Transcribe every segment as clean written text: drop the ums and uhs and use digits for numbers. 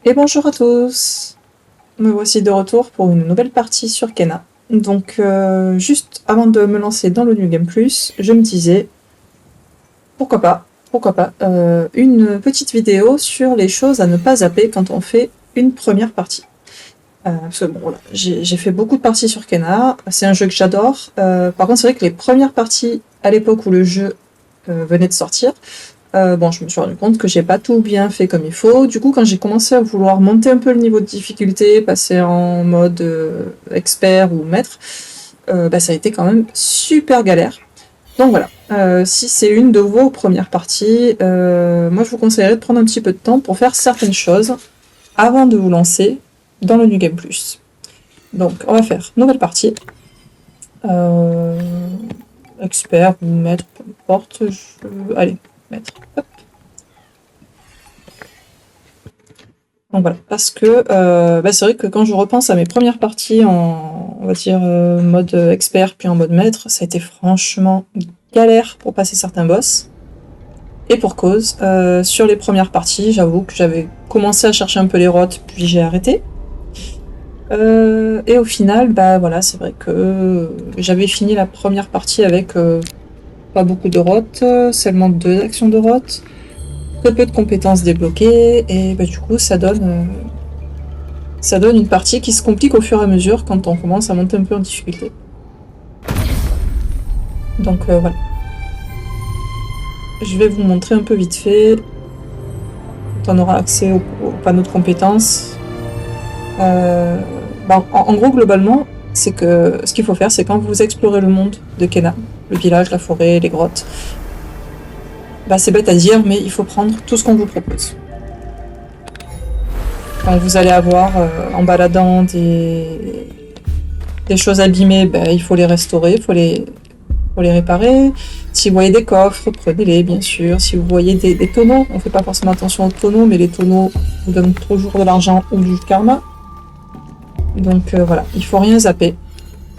Et bonjour à tous. Me voici de retour pour une nouvelle partie sur Kena. Donc juste avant de me lancer dans le New Game Plus, je me disais pourquoi pas, une petite vidéo sur les choses à ne pas zapper quand on fait une première partie. Parce que bon, voilà, j'ai fait beaucoup de parties sur Kena, c'est un jeu que j'adore. Par contre, c'est vrai que les premières parties à l'époque où le jeu venait de sortir, bon, je me suis rendu compte que j'ai pas tout bien fait comme il faut. Du coup, quand j'ai commencé à vouloir monter un peu le niveau de difficulté, passer en mode expert ou maître, ça a été quand même super galère. Donc voilà, si c'est une de vos premières parties, moi je vous conseillerais de prendre un petit peu de temps pour faire certaines choses avant de vous lancer dans le New Game Plus. Donc on va faire nouvelle partie. Expert ou maître, peu importe. Allez, maître. Hop. Donc voilà, parce que c'est vrai que quand je repense à mes premières parties en, on va dire, mode expert puis en mode maître, ça a été franchement galère pour passer certains boss. Et pour cause, sur les premières parties, j'avoue que j'avais commencé à chercher un peu les rotes, puis j'ai arrêté. Et au final, voilà, c'est vrai que j'avais fini la première partie avec pas beaucoup de rotes, seulement 2 actions de rotes, très peu de compétences débloquées, et du coup ça donne une partie qui se complique au fur et à mesure quand on commence à monter un peu en difficulté. Donc voilà. Je vais vous montrer un peu vite fait, quand on aura accès au panneau de compétences. En gros, globalement, c'est que ce qu'il faut faire, c'est quand vous explorez le monde de Kena, le village, la forêt, les grottes, c'est bête à dire, mais il faut prendre tout ce qu'on vous propose. Quand vous allez avoir, en baladant, des choses abîmées, il faut les restaurer, il faut les réparer. Si vous voyez des coffres, prenez-les, bien sûr. Si vous voyez des tonneaux, on fait pas forcément attention aux tonneaux, mais les tonneaux vous donnent toujours de l'argent ou du karma. Donc voilà, il faut rien zapper.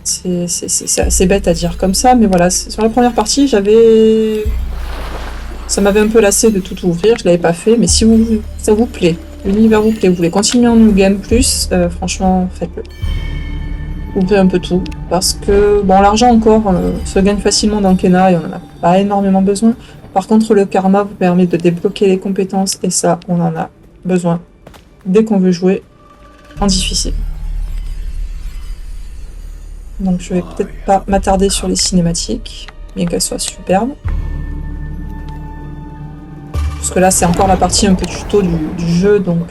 C'est assez bête à dire comme ça, mais voilà, sur la première partie, ça m'avait un peu lassé de tout ouvrir, je l'avais pas fait, mais si ça vous plaît, l'univers vous plaît, vous voulez continuer en New Game Plus, franchement, faites-le. Ouvrez un peu tout, parce que, bon, l'argent encore se gagne facilement dans Kena et on en a pas énormément besoin. Par contre, le karma vous permet de débloquer les compétences, et ça, on en a besoin dès qu'on veut jouer en difficile. Donc je vais peut-être pas m'attarder sur les cinématiques, bien qu'elles soient superbes. Parce que là c'est encore la partie un peu tuto du jeu, donc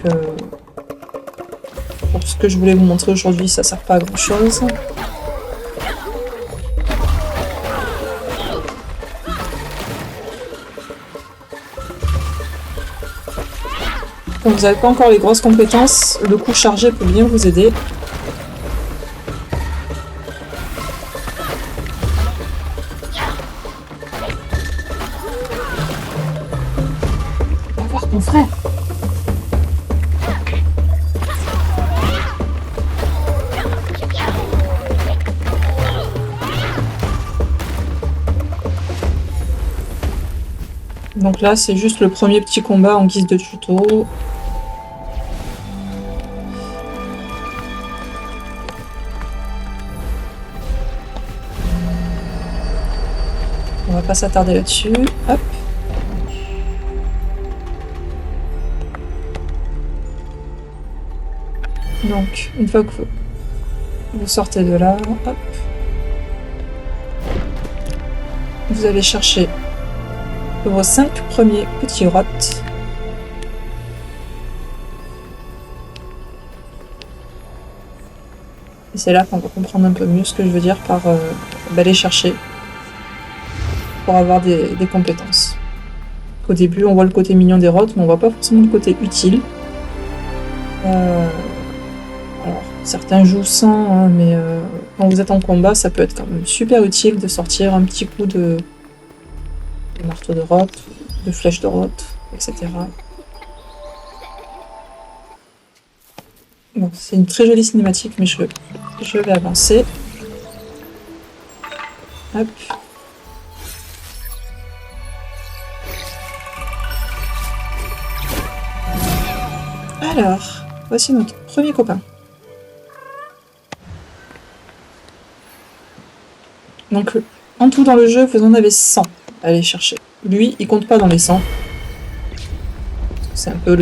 pour ce que je voulais vous montrer aujourd'hui, ça sert pas à grand chose. Quand vous n'avez pas encore les grosses compétences, le coup chargé peut bien vous aider. Va voir ton frère. Donc là, c'est juste le premier petit combat en guise de tuto. On va pas s'attarder là-dessus. Hop. Donc, une fois que vous sortez de là, hop. Vous allez chercher vos 5 premiers petits rots. Et c'est là qu'on va comprendre un peu mieux ce que je veux dire par les chercher pour avoir des compétences. Au début, on voit le côté mignon des rots, mais on voit pas forcément le côté utile. Alors, certains jouent sans, hein, mais quand vous êtes en combat, ça peut être quand même super utile de sortir un petit coup de marteau de rot, de flèche de rot, etc. Bon, c'est une très jolie cinématique, mais je vais avancer. Hop. Alors, Voici notre premier copain. Donc, en tout dans le jeu, vous en avez 100 à aller chercher. Lui, il compte pas dans les 100. C'est un peu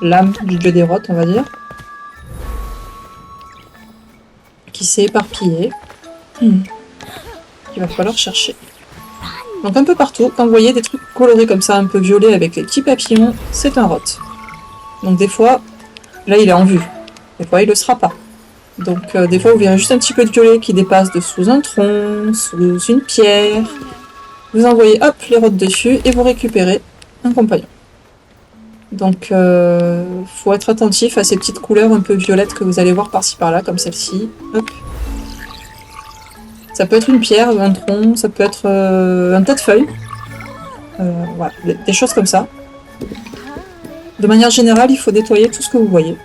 l'âme du dieu des rottes, on va dire. Qui s'est éparpillé. Il va falloir chercher. Donc un peu partout, quand vous voyez des trucs colorés comme ça, un peu violets avec les petits papillons, c'est un rot. Donc des fois, là il est en vue. Des fois il le sera pas. Donc des fois vous verrez juste un petit peu de violet qui dépasse de sous un tronc, sous une pierre. Vous envoyez hop les rots dessus et vous récupérez un compagnon. Donc faut être attentif à ces petites couleurs un peu violettes que vous allez voir par-ci par-là, comme celle-ci. Hop. Ça peut être une pierre, un tronc, ça peut être un tas de feuilles. Voilà, des choses comme ça. De manière générale, il faut nettoyer tout ce que vous voyez.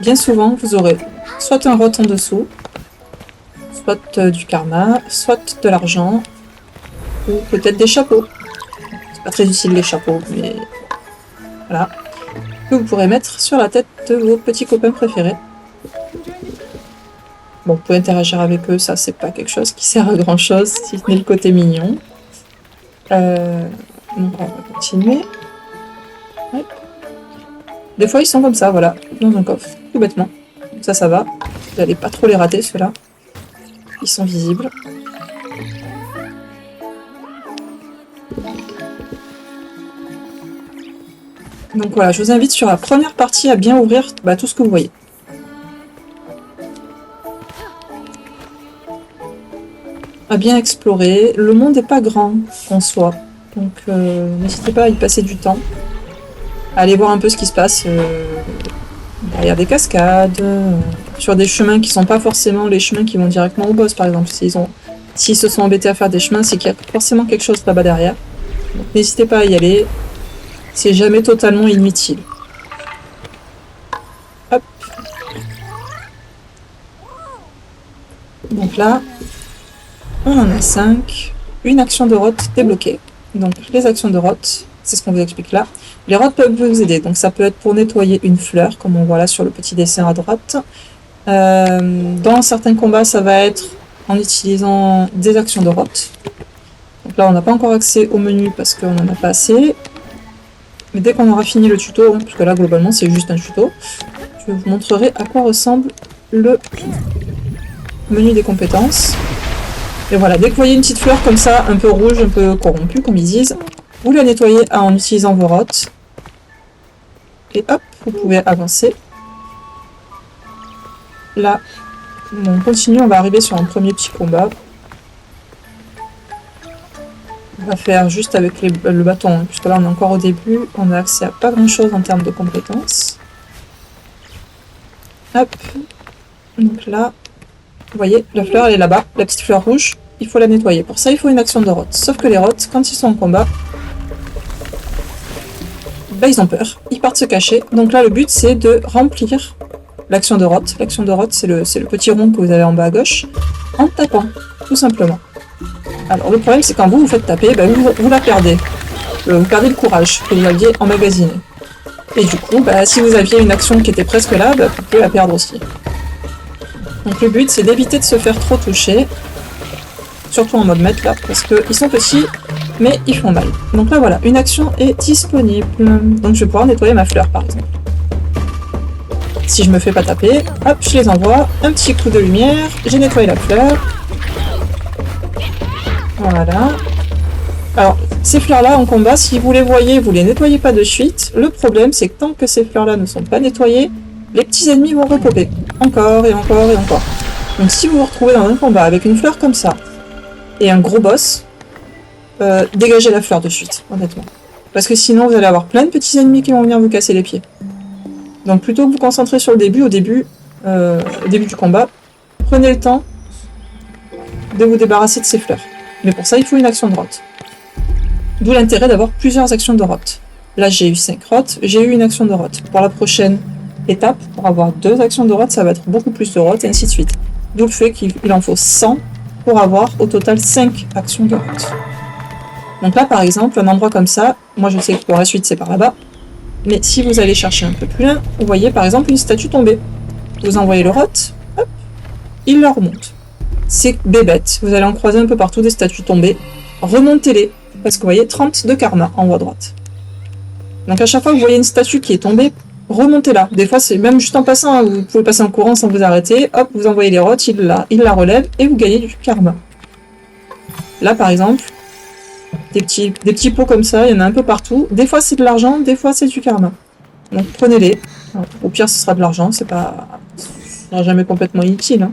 Bien souvent, vous aurez soit un rot en dessous, soit du karma, soit de l'argent, ou peut-être des chapeaux. C'est pas très utile les chapeaux, mais voilà. Que vous pourrez mettre sur la tête de vos petits copains préférés. Bon, vous pouvez interagir avec eux, ça c'est pas quelque chose qui sert à grand chose, si ce n'est le côté mignon. Donc on va continuer. Ouais. Des fois ils sont comme ça, voilà, dans un coffre, tout bêtement. Donc ça va. Vous n'allez pas trop les rater ceux-là. Ils sont visibles. Donc voilà, je vous invite sur la première partie à bien ouvrir tout ce que vous voyez. À bien explorer. Le monde n'est pas grand en soi, donc n'hésitez pas à y passer du temps, à aller voir un peu ce qui se passe derrière des cascades, sur des chemins qui sont pas forcément les chemins qui vont directement au boss par exemple. S'ils se sont embêtés à faire des chemins, c'est qu'il y a forcément quelque chose là-bas derrière. Donc n'hésitez pas à y aller, c'est jamais totalement inutile. Hop. Donc là, on en a 5. Une action de rot débloquée. Donc les actions de rot, c'est ce qu'on vous explique là. Les rots peuvent vous aider. Donc ça peut être pour nettoyer une fleur, comme on voit là sur le petit dessin à droite. Dans certains combats, ça va être en utilisant des actions de rot. Donc là, on n'a pas encore accès au menu parce qu'on n'en a pas assez. Mais dès qu'on aura fini le tuto, puisque là globalement c'est juste un tuto, je vous montrerai à quoi ressemble le menu des compétences. Et voilà, dès que vous voyez une petite fleur comme ça, un peu rouge, un peu corrompue, comme ils disent, vous la nettoyez en utilisant vos rots. Et hop, vous pouvez avancer. Là, on continue, on va arriver sur un premier petit combat. On va faire juste avec le bâton, puisque là on est encore au début, on a accès à pas grand chose en termes de compétences. Hop, donc là, vous voyez, la fleur elle est là-bas, la petite fleur rouge, il faut la nettoyer. Pour ça, il faut une action de rot. Sauf que les rots, quand ils sont en combat, ils ont peur, ils partent se cacher. Donc là, le but, c'est de remplir l'action de rot. L'action de rot, c'est le petit rond que vous avez en bas à gauche, en tapant, tout simplement. Alors, le problème, c'est quand vous faites taper, vous la perdez. Vous perdez le courage que vous aviez emmagasiné. Et du coup, si vous aviez une action qui était presque là, vous pouvez la perdre aussi. Donc le but c'est d'éviter de se faire trop toucher, surtout en mode maître là, parce qu'ils sont petits, mais ils font mal. Donc là voilà, une action est disponible. Donc je vais pouvoir nettoyer ma fleur par exemple. Si je me fais pas taper, hop, je les envoie, un petit coup de lumière, j'ai nettoyé la fleur. Voilà. Alors, ces fleurs-là en combat, si vous les voyez, vous les nettoyez pas de suite. Le problème c'est que tant que ces fleurs-là ne sont pas nettoyées, les petits ennemis vont repopper. Encore et encore et encore. Donc si vous vous retrouvez dans un combat avec une fleur comme ça, et un gros boss, dégagez la fleur de suite, honnêtement. Parce que sinon vous allez avoir plein de petits ennemis qui vont venir vous casser les pieds. Donc plutôt que vous concentrer sur le début, au début du combat, prenez le temps de vous débarrasser de ces fleurs. Mais pour ça, il faut une action de rot. D'où l'intérêt d'avoir plusieurs actions de rot. Là j'ai eu 5 rots, j'ai eu une action de rot. Pour la prochaine étape, pour avoir 2 actions de rot, ça va être beaucoup plus de rot, et ainsi de suite. D'où le fait qu'il en faut 100 pour avoir au total 5 actions de rot. Donc là, par exemple, un endroit comme ça, moi je sais que pour la suite c'est par là-bas, Mais si vous allez chercher un peu plus loin, vous voyez par exemple une statue tombée. Vous envoyez le rot, hop, il la remonte. C'est bébête, vous allez en croiser un peu partout des statues tombées. Remontez-les, parce que vous voyez 30 de karma en haut à droite. Donc à chaque fois que vous voyez une statue qui est tombée, remontez-la. Des fois, c'est même juste en passant, hein, vous pouvez passer en courant sans vous arrêter. Hop, vous envoyez les rots, il la relève et vous gagnez du karma. Là, par exemple, des petits pots comme ça, il y en a un peu partout. Des fois, c'est de l'argent, des fois, c'est du karma. Donc prenez-les. Au pire, ce sera de l'argent, ce sera jamais complètement inutile. Hein.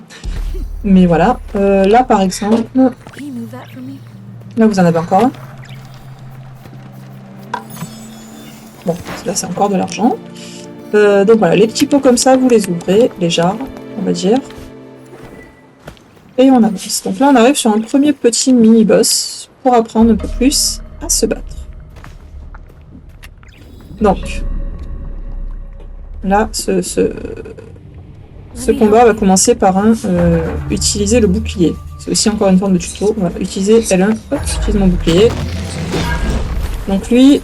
Mais voilà. Là, par exemple, là, vous en avez encore un. Bon, là, c'est encore de l'argent. Donc voilà, les petits pots comme ça, vous les ouvrez, les jarres, on va dire. Et on avance. Donc là, on arrive sur un premier petit mini-boss pour apprendre un peu plus à se battre. Donc, là, ce combat va commencer par utiliser le bouclier. C'est aussi encore une forme de tuto. On va utiliser L1, hop, j'utilise mon bouclier. Donc lui,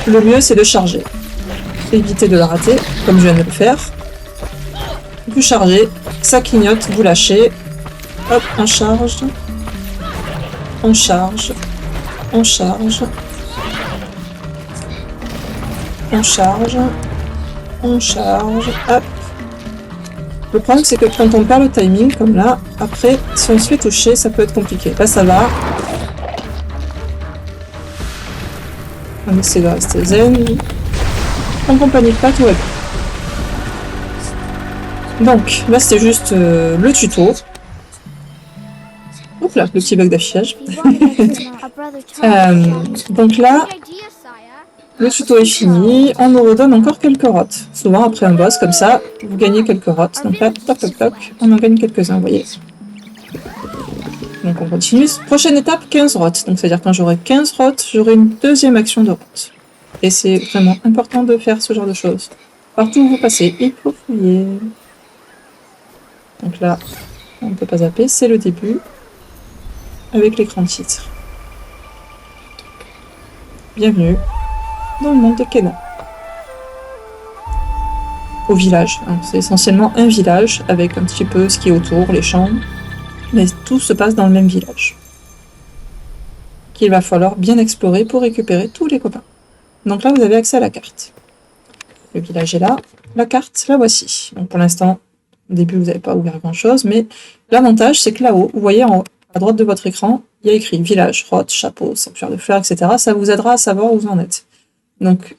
le mieux c'est de charger. Évitez de la rater, comme je viens de le faire. Vous chargez, ça clignote, vous lâchez. Hop, on charge. On charge. On charge. On charge. On charge. Hop. Le problème c'est que quand on perd le timing, comme là, après, si on se fait toucher, ça peut être compliqué. Là ça va. On essaie de rester zen. Tant qu'on panique pas, tout va bien. Donc, là c'était juste le tuto. Oups là, le petit bug d'affichage. Donc là, le tuto est fini. On nous redonne encore quelques rots. Souvent après un boss comme ça, vous gagnez quelques rots. Donc là, toc toc toc, on en gagne quelques-uns, vous voyez. Donc on continue. Prochaine étape, 15 rots. Donc c'est-à-dire quand j'aurai 15 rots, j'aurai une deuxième action de rots. Et c'est vraiment important de faire ce genre de choses. Partout où vous passez, il faut fouiller. Donc là, on ne peut pas zapper, c'est le début. Avec l'écran de titre. Bienvenue dans le monde de Kena. Au village. Hein. C'est essentiellement un village avec un petit peu ce qui est autour, les champs. Mais tout se passe dans le même village. Qu'il va falloir bien explorer pour récupérer tous les copains. Donc là, vous avez accès à la carte. Le village est là. La carte, la voici. Donc pour l'instant, au début, vous n'avez pas ouvert grand-chose. Mais l'avantage, c'est que là-haut, vous voyez en haut, à droite de votre écran, il y a écrit village, route, chapeau, sanctuaire de fleurs, etc. Ça vous aidera à savoir où vous en êtes. Donc,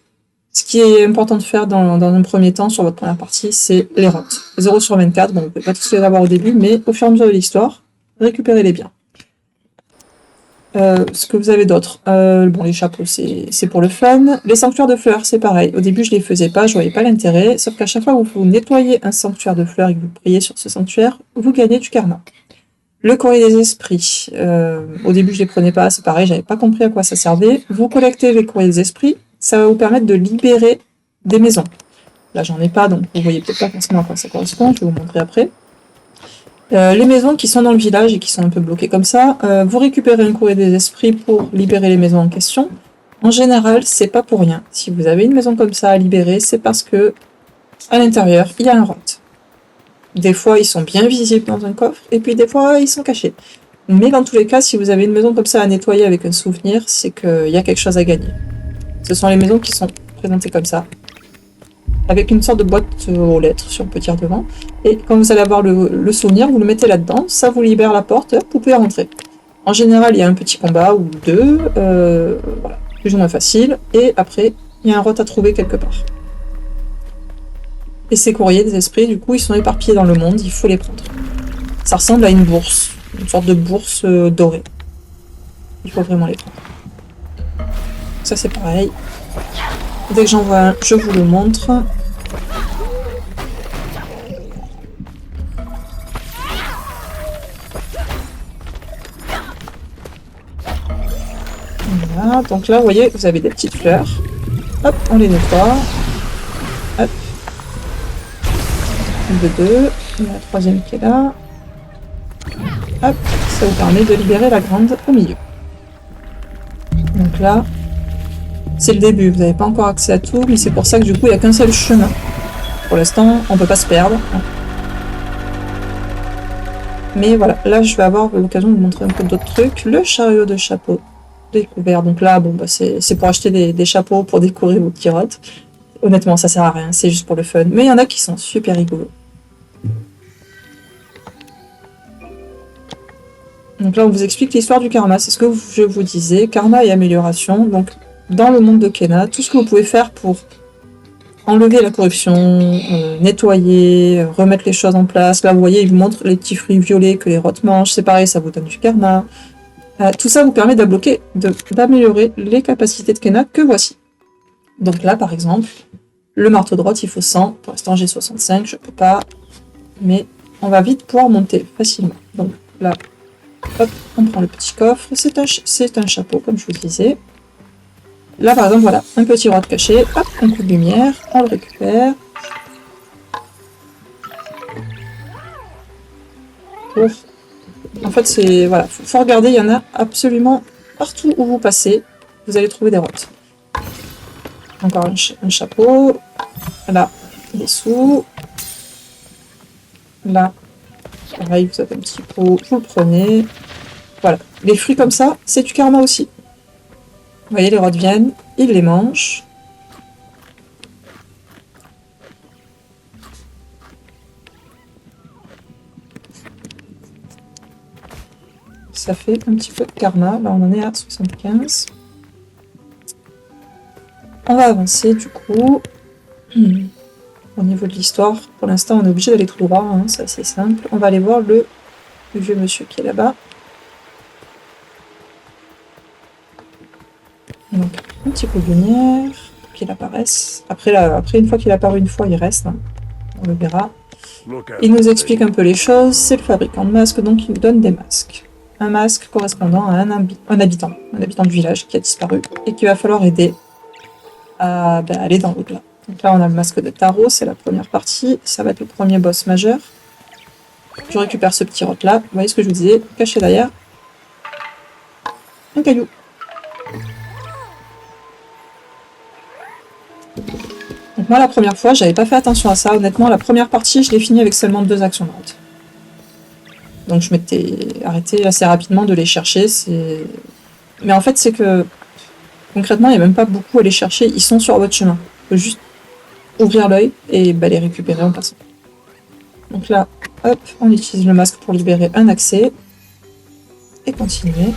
ce qui est important de faire dans un premier temps sur votre première partie, c'est les routes. 0 sur 24, bon, vous ne pouvez pas tous les avoir au début, mais au fur et à mesure de l'histoire, récupérez-les bien. Ce que vous avez d'autre, bon, les chapeaux, c'est pour le fun. Les sanctuaires de fleurs, c'est pareil. Au début, je les faisais pas, je voyais pas l'intérêt. Sauf qu'à chaque fois que vous nettoyez un sanctuaire de fleurs et que vous priez sur ce sanctuaire, vous gagnez du karma. Le courrier des esprits, au début je les prenais pas, c'est pareil, j'avais pas compris à quoi ça servait. Vous collectez les courriers des esprits, ça va vous permettre de libérer des maisons. Là j'en ai pas, donc vous voyez peut-être pas forcément à quoi ça correspond, je vais vous montrer après. Les maisons qui sont dans le village et qui sont un peu bloquées comme ça, vous récupérez un courrier des esprits pour libérer les maisons en question. En général, c'est pas pour rien. Si vous avez une maison comme ça à libérer, c'est parce que à l'intérieur, il y a un rot. Des fois, ils sont bien visibles dans un coffre, et puis des fois, ils sont cachés. Mais dans tous les cas, si vous avez une maison comme ça à nettoyer avec un souvenir, c'est qu'il y a quelque chose à gagner. Ce sont les maisons qui sont présentées comme ça, avec une sorte de boîte aux lettres, si on peut dire devant. Et quand vous allez avoir le souvenir, vous le mettez là-dedans, ça vous libère la porte, vous pouvez rentrer. En général, il y a un petit combat ou deux, voilà, plus ou moins facile, et après, il y a un rot à trouver quelque part. Et ces courriers des esprits, du coup, ils sont éparpillés dans le monde, il faut les prendre. Ça ressemble à une bourse, une sorte de bourse dorée. Il faut vraiment les prendre. Ça, c'est pareil. Dès que j'en vois un, je vous le montre. Voilà, donc là, vous voyez, vous avez des petites fleurs. Hop, on les nettoie. Hop. De deux. Il y a la troisième qui est là. Hop, ça vous permet de libérer la grande au milieu. Donc là, C'est le début, vous n'avez pas encore accès à tout, mais c'est pour ça que du coup il n'y a qu'un seul chemin. Pour l'instant, on ne peut pas se perdre. Mais voilà, là je vais avoir l'occasion de vous montrer un peu d'autres trucs. Le chariot de chapeau découvert. Donc là, bon, bah, c'est pour acheter des chapeaux pour décorer vos tirottes. Honnêtement, ça sert à rien, c'est juste pour le fun. Mais il y en a qui sont super rigolos. Donc là, on vous explique l'histoire du karma. C'est ce que je vous disais. Karma et amélioration. Donc, dans le monde de Kena, tout ce que vous pouvez faire pour enlever la corruption, nettoyer, remettre les choses en place. Là, vous voyez, il vous montre les petits fruits violets que les rottes mangent. C'est pareil, ça vous donne du karma. Tout ça vous permet d'améliorer les capacités de Kena que voici. Donc là, par exemple, le marteau de rotte, il faut 100. Pour l'instant, j'ai 65, je peux pas. Mais on va vite pouvoir monter facilement. Donc là, hop, on prend le petit coffre. C'est un chapeau, comme je vous disais. Là, par exemple, voilà, un petit roi caché. Hop, un coup de lumière, on le récupère. En fait, c'est... Voilà, faut regarder, il y en a absolument partout où vous passez. Vous allez trouver des rottes. Encore un chapeau. Là, des sous. Là, pareil, vous avez un petit pot, vous le prenez. Voilà, les fruits comme ça, c'est du karma aussi. Vous voyez, les rottes viennent, ils les mangent. Ça fait un petit peu de karma. Là, on en est à 75. On va avancer, du coup. Au niveau de l'histoire, pour l'instant, on est obligé d'aller tout droit. Hein, c'est assez simple. On va aller voir le vieux monsieur qui est là-bas. Donc, un petit coup de lumière pour qu'il apparaisse. Après, une fois qu'il apparaît une fois, il reste. Hein. On le verra. Il nous explique un peu les choses. C'est le fabricant de masques, donc il nous donne des masques. Un masque correspondant à un habitant du village qui a disparu et qu'il va falloir aider à aller dans l'au-delà. Donc là, on a le masque de Taro, c'est la première partie. Ça va être le premier boss majeur. Je récupère ce petit roc là. Vous voyez ce que je vous disais, caché derrière un caillou. Donc moi, la première fois, j'avais pas fait attention à ça. Honnêtement, la première partie, je l'ai fini avec seulement 2 actions de route. Donc je m'étais arrêté assez rapidement de les chercher. Mais en fait, c'est que concrètement, il n'y a même pas beaucoup à les chercher. Ils sont sur votre chemin. Il faut juste ouvrir l'œil et les récupérer en passant. Donc là, hop, on utilise le masque pour libérer un accès. Et continuer.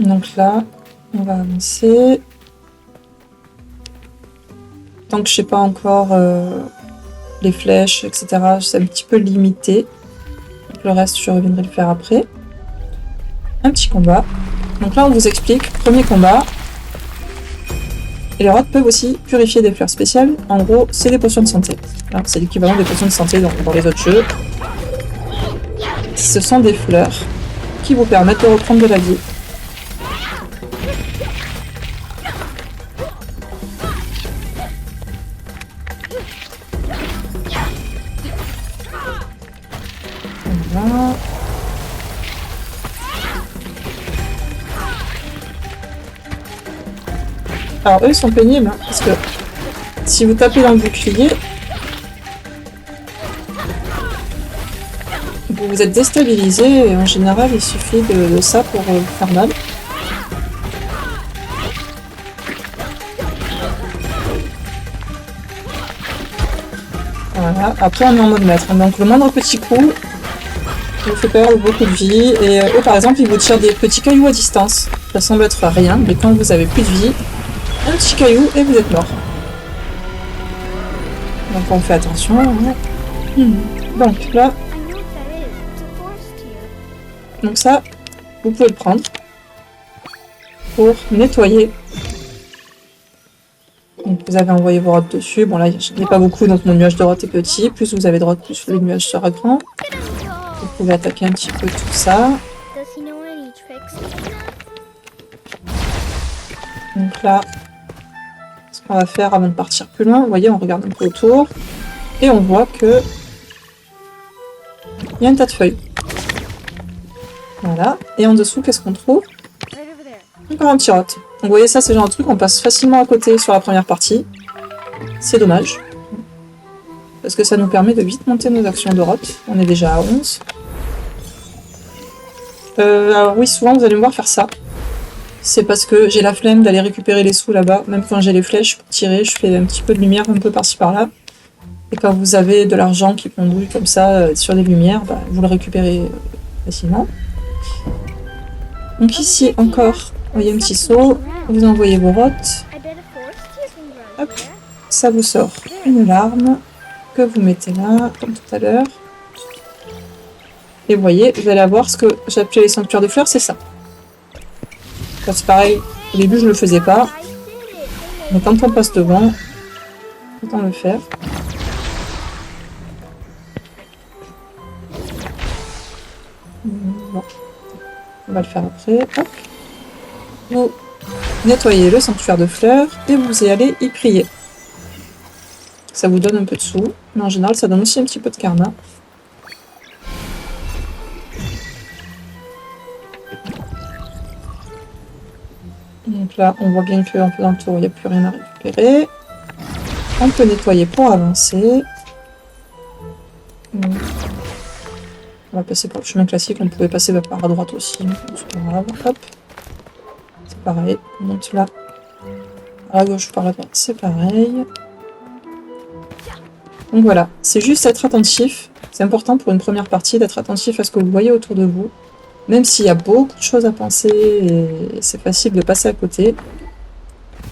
Donc là, on va avancer. Tant que je sais pas encore les flèches, etc., c'est un petit peu limité. Donc le reste, je reviendrai le faire après. Un petit combat. Donc là, on vous explique. Premier combat. Et les rottes peuvent aussi purifier des fleurs spéciales. En gros, c'est des potions de santé. C'est l'équivalent des potions de santé dans les autres jeux. Ce sont des fleurs qui vous permettent de reprendre de la vie. Voilà. Alors eux ils sont pénibles, hein, parce que si vous tapez dans le bouclier, vous êtes déstabilisé et en général il suffit de ça pour faire mal. Voilà, après on est en mode maître, donc le moindre petit coup vous fait perdre beaucoup de vie et eux par exemple ils vous tirent des petits cailloux à distance. Ça semble être rien, mais quand vous avez plus de vie, un petit caillou et vous êtes mort. Donc on fait attention. Donc là, donc ça, vous pouvez le prendre pour nettoyer. Donc vous avez envoyé vos rottes dessus. Bon là, il n'y a pas beaucoup, donc mon nuage de rottes est petit. Plus vous avez de rottes, plus le nuage sera grand. Vous pouvez attaquer un petit peu tout ça. Donc là, ce qu'on va faire avant de partir plus loin, vous voyez, on regarde un peu autour. Et on voit que il y a un tas de feuilles. Voilà. Et en dessous, qu'est-ce qu'on trouve? Encore un petit rot. Donc vous voyez, ça, c'est le genre de truc qu'on passe facilement à côté sur la première partie. C'est dommage. Parce que ça nous permet de vite monter nos actions de rot. On est déjà à 11. Alors oui, souvent, vous allez me voir faire ça. C'est parce que j'ai la flemme d'aller récupérer les sous là-bas. Même quand j'ai les flèches pour tirer, je fais un petit peu de lumière un peu par-ci par-là. Et quand vous avez de l'argent qui pendouille comme ça sur des lumières, bah, vous le récupérez facilement. Donc ici encore, vous voyez un petit seau, vous envoyez vos rottes. Hop, ça vous sort une larme que vous mettez là, comme tout à l'heure. Et vous voyez, vous allez avoir ce que j'appelais les sanctuaires de fleurs, c'est ça. C'est pareil, au début je ne le faisais pas, mais quand on passe devant, autant le faire. Bon. On va le faire après. Hop. Vous nettoyez le sanctuaire de fleurs et vous y allez y prier. Ça vous donne un peu de sous, mais en général ça donne aussi un petit peu de karma. Donc là, on voit bien qu'un peu dans le tour, il n'y a plus rien à récupérer. On peut nettoyer pour avancer. On va passer par le chemin classique, on pouvait passer par à droite aussi, c'est pas grave. Hop. C'est pareil, on monte là. À gauche par la droite, c'est pareil. Donc voilà, c'est juste être attentif. C'est important pour une première partie d'être attentif à ce que vous voyez autour de vous. Même s'il y a beaucoup de choses à penser et c'est facile de passer à côté.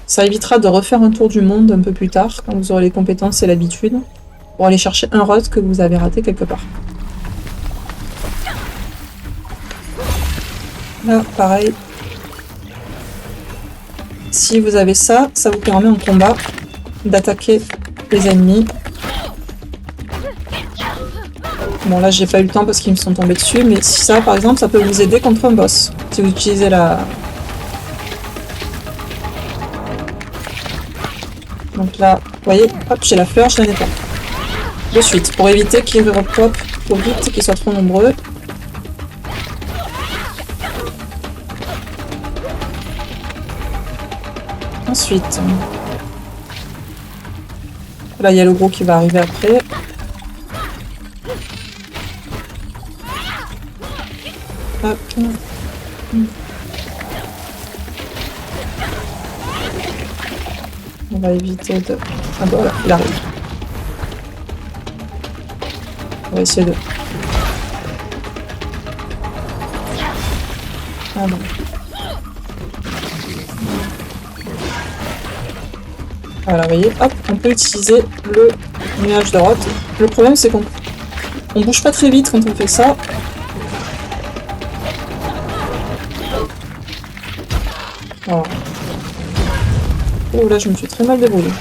Ça évitera de refaire un tour du monde un peu plus tard, quand vous aurez les compétences et l'habitude, pour aller chercher un rot que vous avez raté quelque part. Là, pareil. Si vous avez ça, ça vous permet en combat d'attaquer les ennemis. Bon là j'ai pas eu le temps parce qu'ils me sont tombés dessus, mais ça par exemple ça peut vous aider contre un boss. Si vous utilisez la... Donc là, vous voyez, hop, j'ai la fleur, je la nettoie. De suite, pour éviter qu'ils repopent trop vite, qu'ils soient trop nombreux. Ensuite, là il y a le gros qui va arriver après. Hop. On va éviter de... Ah bah voilà, il arrive. On va essayer de... Ah bon. Voilà, vous voyez, hop, on peut utiliser le nuage de rot. Le problème c'est qu'on bouge pas très vite quand on fait ça. Voilà. Oh là, je me suis très mal débrouillée.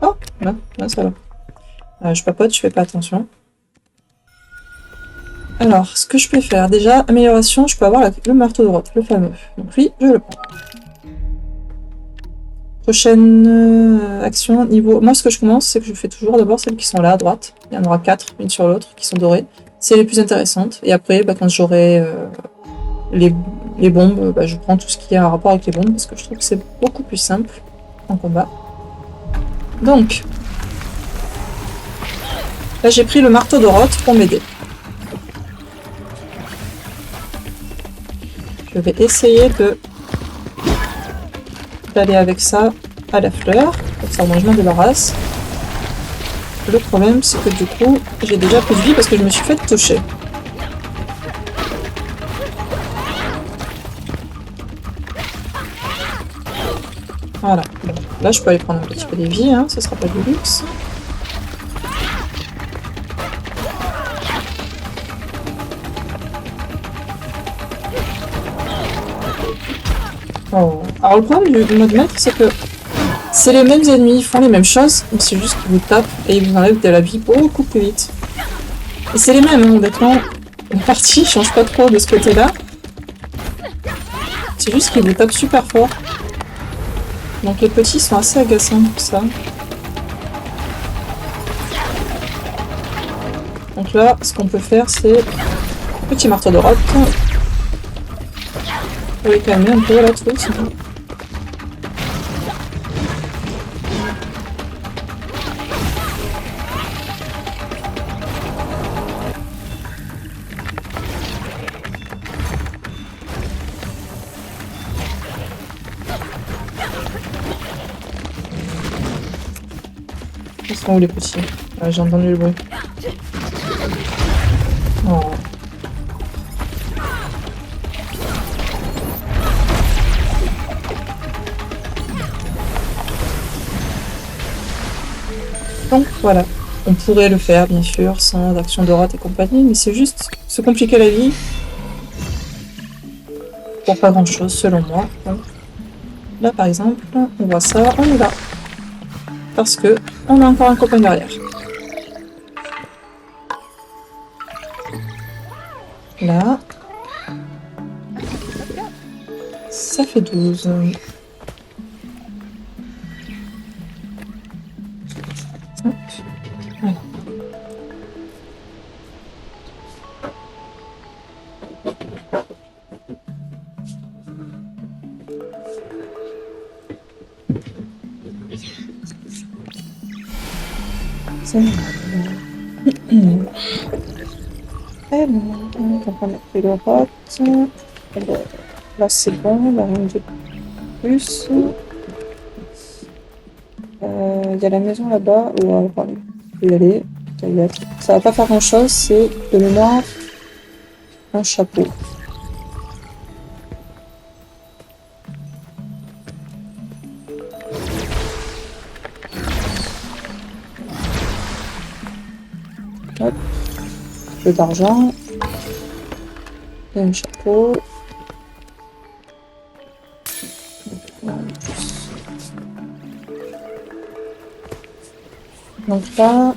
Oh, là ça va. Je papote, je fais pas attention. Alors, ce que je peux faire, déjà, amélioration, je peux avoir le marteau de rot, le fameux. Donc lui, je le prends. Prochaine action, niveau... Moi, ce que je commence, c'est que je fais toujours d'abord celles qui sont là, à droite. Il y en aura 4, une sur l'autre, qui sont dorées. C'est les plus intéressantes. Et après, bah, quand j'aurai les bombes, bah, je prends tout ce qui a un rapport avec les bombes, parce que je trouve que c'est beaucoup plus simple en combat. Donc, là, j'ai pris le marteau de rot pour m'aider. Je vais essayer d'aller avec ça à la fleur, comme ça moi je m'en débarrasse. Le problème c'est que du coup j'ai déjà plus de vie parce que je me suis fait toucher. Voilà, bon, là je peux aller prendre un petit peu des vies, hein, ce sera pas du luxe. Oh. Alors le problème du mode maître, c'est que c'est les mêmes ennemis, ils font les mêmes choses, mais c'est juste qu'ils vous tapent et ils vous enlèvent de la vie beaucoup plus vite. Et c'est les mêmes, hein, honnêtement. La partie change pas trop de ce côté-là. C'est juste qu'ils vous tapent super fort. Donc les petits sont assez agaçants pour ça. Donc là, ce qu'on peut faire, c'est petit marteau de rotte. Pour les calmer un peu là, tous. Ils sont où les petits? Ouais, j'ai entendu le bruit. Oh. Donc voilà, on pourrait le faire bien sûr sans action de rate et compagnie, mais c'est juste se compliquer la vie pour pas grand chose selon moi. Donc, là par exemple, on voit ça, on y va. Parce que on a encore un copain derrière. Là. Ça fait 12. Hop. Voilà. C'est donc on a pris le rot. Là c'est bon, là rien de plus. Il y a la maison là-bas, où pardon, je vais y aller. Ça va pas faire grand chose, c'est de mémoire un chapeau. Hop, un peu d'argent. Et un chapeau. Donc là,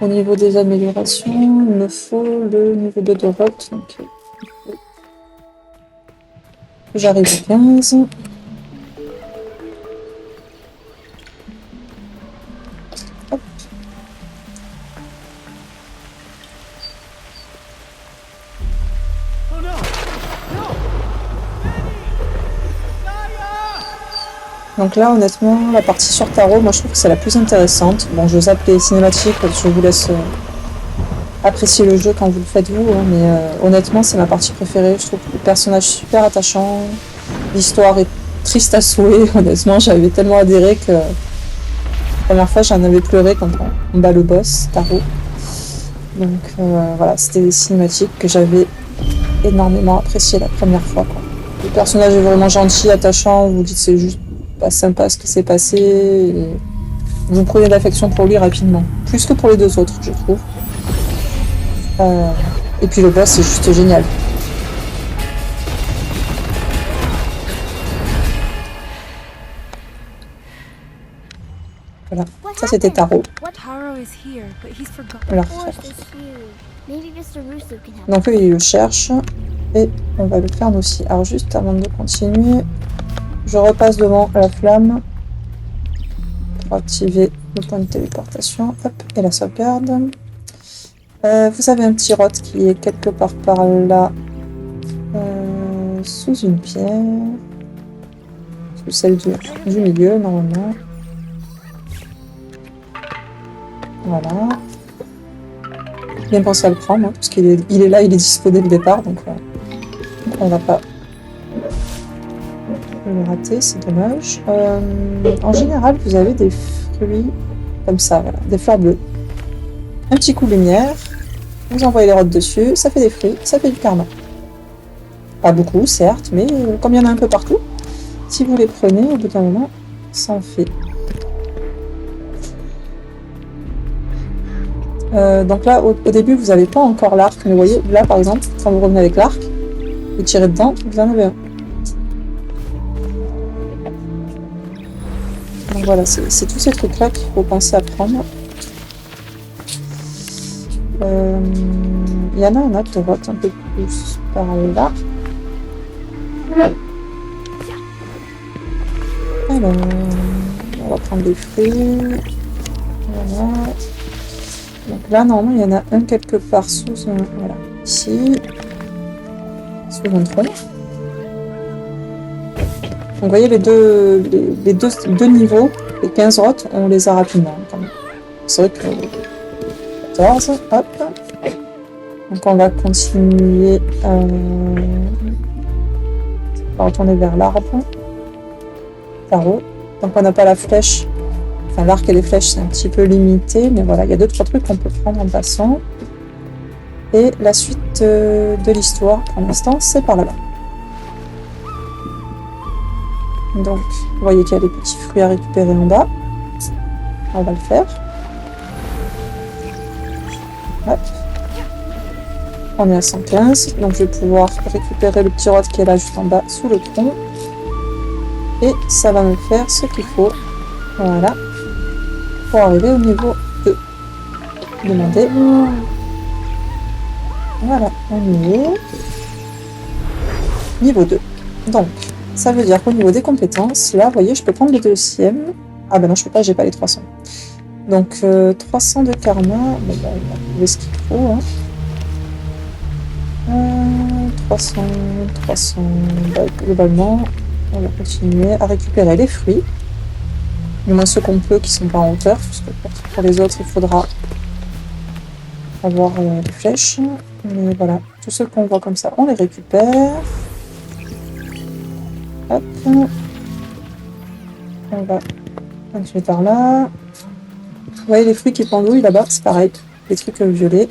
au niveau des améliorations, il me faut le niveau 2 de rot. Donc j'arrive à 15. Hop. Donc là, honnêtement, la partie sur tarot, moi je trouve que c'est la plus intéressante. Bon, je zappe les cinématiques, je vous laisse apprécier le jeu quand vous le faites vous, hein, mais honnêtement, c'est ma partie préférée. Je trouve le personnage super attachant, l'histoire est triste à souhait. Honnêtement, j'avais tellement adhéré que la première fois, j'en avais pleuré quand on bat le boss, tarot. Donc voilà, c'était des cinématiques que j'avais énormément appréciées la première fois, quoi. Le personnage est vraiment gentil, attachant, vous dites c'est juste pas sympa ce qui s'est passé, et vous prenez de l'affection pour lui rapidement, plus que pour les deux autres je trouve. Et puis le boss c'est juste génial. Voilà, ça c'était Taro. On va refaire. Donc eux ils le cherchent et on va le faire nous aussi. Alors juste avant de continuer, je repasse devant la flamme pour activer le point de téléportation. Hop, et la sauvegarde. Vous avez un petit rot qui est quelque part par là, sous une pierre, sous celle du milieu normalement. Voilà. Bien pensé à le prendre, hein, parce qu'il est, il est là, il est dispo dès le départ, donc on va pas le rater, c'est dommage. En général, vous avez des fruits comme ça, voilà, des fleurs bleues. Un petit coup de lumière, vous envoyez les rottes dessus, ça fait des fruits, ça fait du karma. Pas beaucoup, certes, mais comme il y en a un peu partout, si vous les prenez, au bout d'un moment, ça en fait. Donc là, au début, vous n'avez pas encore l'arc, mais vous voyez, là par exemple, quand vous revenez avec l'arc, vous tirez dedans, vous en avez un. Donc voilà, c'est tous ces trucs-là qu'il faut penser à prendre. Il y en a un autre de vote un peu plus par là. Alors, on va prendre des fruits. Voilà. Donc là, normalement, il y en a un quelque part sous un... Voilà, ici. Sous un tronc. Donc vous voyez, les deux niveaux, les 15 rottes, on les a rapidement quand même. C'est vrai que... 14, hop. Donc on va continuer... on va retourner vers l'arbre. Tarot. Donc on n'a pas la flèche. Enfin, l'arc et les flèches, c'est un petit peu limité. Mais voilà, il y a 2-3 trucs qu'on peut prendre en passant. Et la suite de l'histoire, pour l'instant, c'est par là-bas. Donc, vous voyez qu'il y a des petits fruits à récupérer en bas. On va le faire. Hop. On est à 115, donc je vais pouvoir récupérer le petit rod qui est là juste en bas, sous le tronc. Et ça va me faire ce qu'il faut. Voilà. Pour arriver au niveau 2. Demander. Voilà, on y est. Niveau 2. Donc, ça veut dire qu'au niveau des compétences, là, vous voyez, je peux prendre le deuxième. Ah ben non, je peux pas, j'ai pas les 300. Donc, 300 de karma. Bon, ben, on va trouver ce qu'il faut. Hein. 300. Bah, globalement, on va continuer à récupérer les fruits. Du moins ceux qu'on peut, qui sont pas en hauteur. Parce que pour les autres, il faudra avoir les flèches. Mais voilà, tous ceux qu'on voit comme ça, on les récupère. Hop. On va continuer par là. Vous voyez les fruits qui pendouillent là-bas, c'est pareil. Les trucs violets.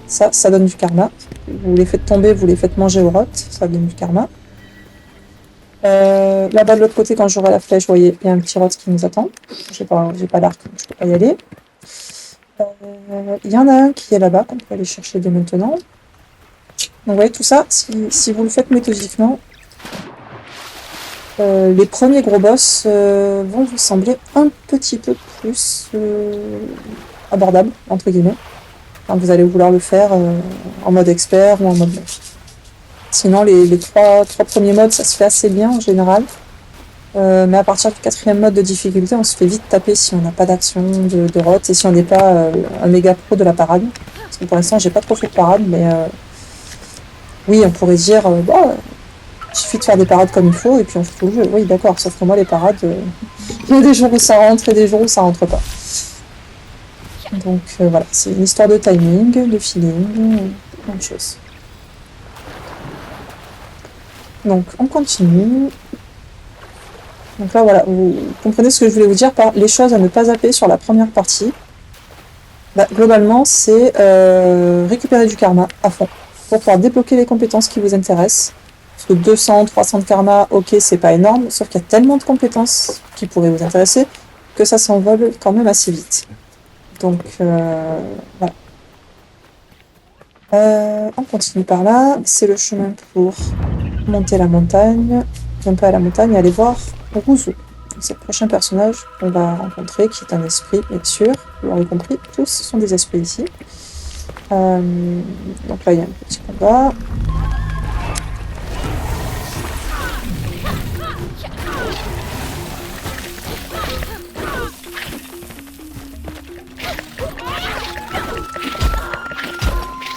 Ça donne du karma. Vous les faites tomber, vous les faites manger aux rottes, ça donne du karma. Là-bas de l'autre côté, quand j'aurai la flèche, vous voyez, il y a un petit rot qui nous attend. J'ai pas d'arc, donc je peux pas y aller. Il y en a un qui est là-bas, qu'on peut aller chercher dès maintenant. Donc vous voyez tout ça, si vous le faites méthodiquement, les premiers gros boss vont vous sembler un petit peu plus abordables, entre guillemets. Quand vous allez vouloir le faire en mode expert ou en mode... Sinon, les trois premiers modes, ça se fait assez bien en général. Mais à partir du 4e mode de difficulté, on se fait vite taper si on n'a pas d'action de rot et si on n'est pas un méga pro de la parade. Parce que pour l'instant, j'ai pas trop fait de parade, mais oui, on pourrait dire, il suffit de faire des parades comme il faut et puis on fait tout le jeu. Oui, d'accord, sauf que moi, les parades, il y a des jours où ça rentre et des jours où ça rentre pas. Donc voilà, c'est une histoire de timing, de feeling, plein de choses. Donc on continue. Donc là voilà, vous comprenez ce que je voulais vous dire par les choses à ne pas zapper sur la première partie. Bah, globalement, c'est récupérer du karma à fond pour pouvoir débloquer les compétences qui vous intéressent. Parce que 200, 300 de karma, ok, c'est pas énorme, sauf qu'il y a tellement de compétences qui pourraient vous intéresser que ça s'envole quand même assez vite. Donc voilà. On continue par là. C'est le chemin pour monter la montagne. Grimper à la montagne et aller voir Rouzou. C'est le prochain personnage qu'on va rencontrer, qui est un esprit, bien sûr. Vous l'aurez compris, tous sont des esprits ici. Donc là, il y a un petit combat.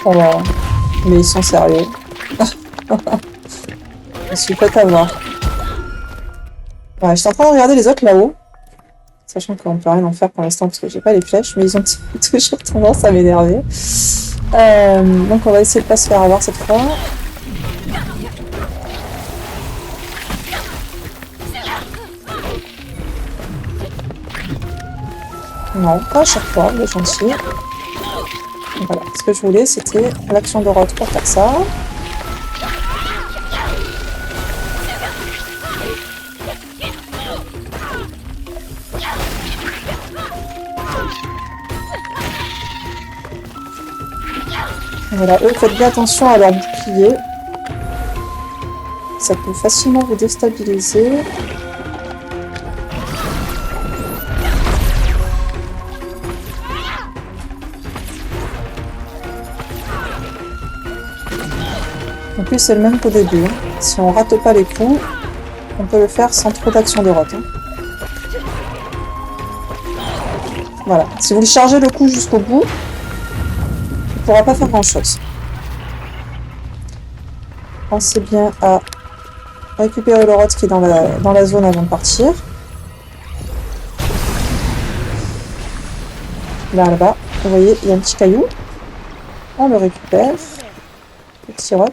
Oh, mais ils sont sérieux. Je suis pas à voir. Ouais, je suis en train de regarder les autres là-haut. Sachant qu'on peut rien en faire pour l'instant parce que j'ai pas les flèches, mais ils ont toujours tendance à m'énerver. Donc on va essayer de pas se faire avoir cette fois. Non, pas à chaque fois, les gentils. Voilà, ce que je voulais, c'était l'action de rot pour faire ça. Voilà, eux, faites bien attention à leur bouclier. Ça peut facilement vous déstabiliser. En plus, c'est le même qu'au début. Si on rate pas les coups, On peut le faire sans trop d'action de rot. Hein. Voilà. Si vous le chargez le coup jusqu'au bout, il ne pourra pas faire grand-chose. Pensez bien à récupérer le rot qui est dans la zone avant de partir. Là-bas, vous voyez, il y a un petit caillou. On le récupère. Petit rot.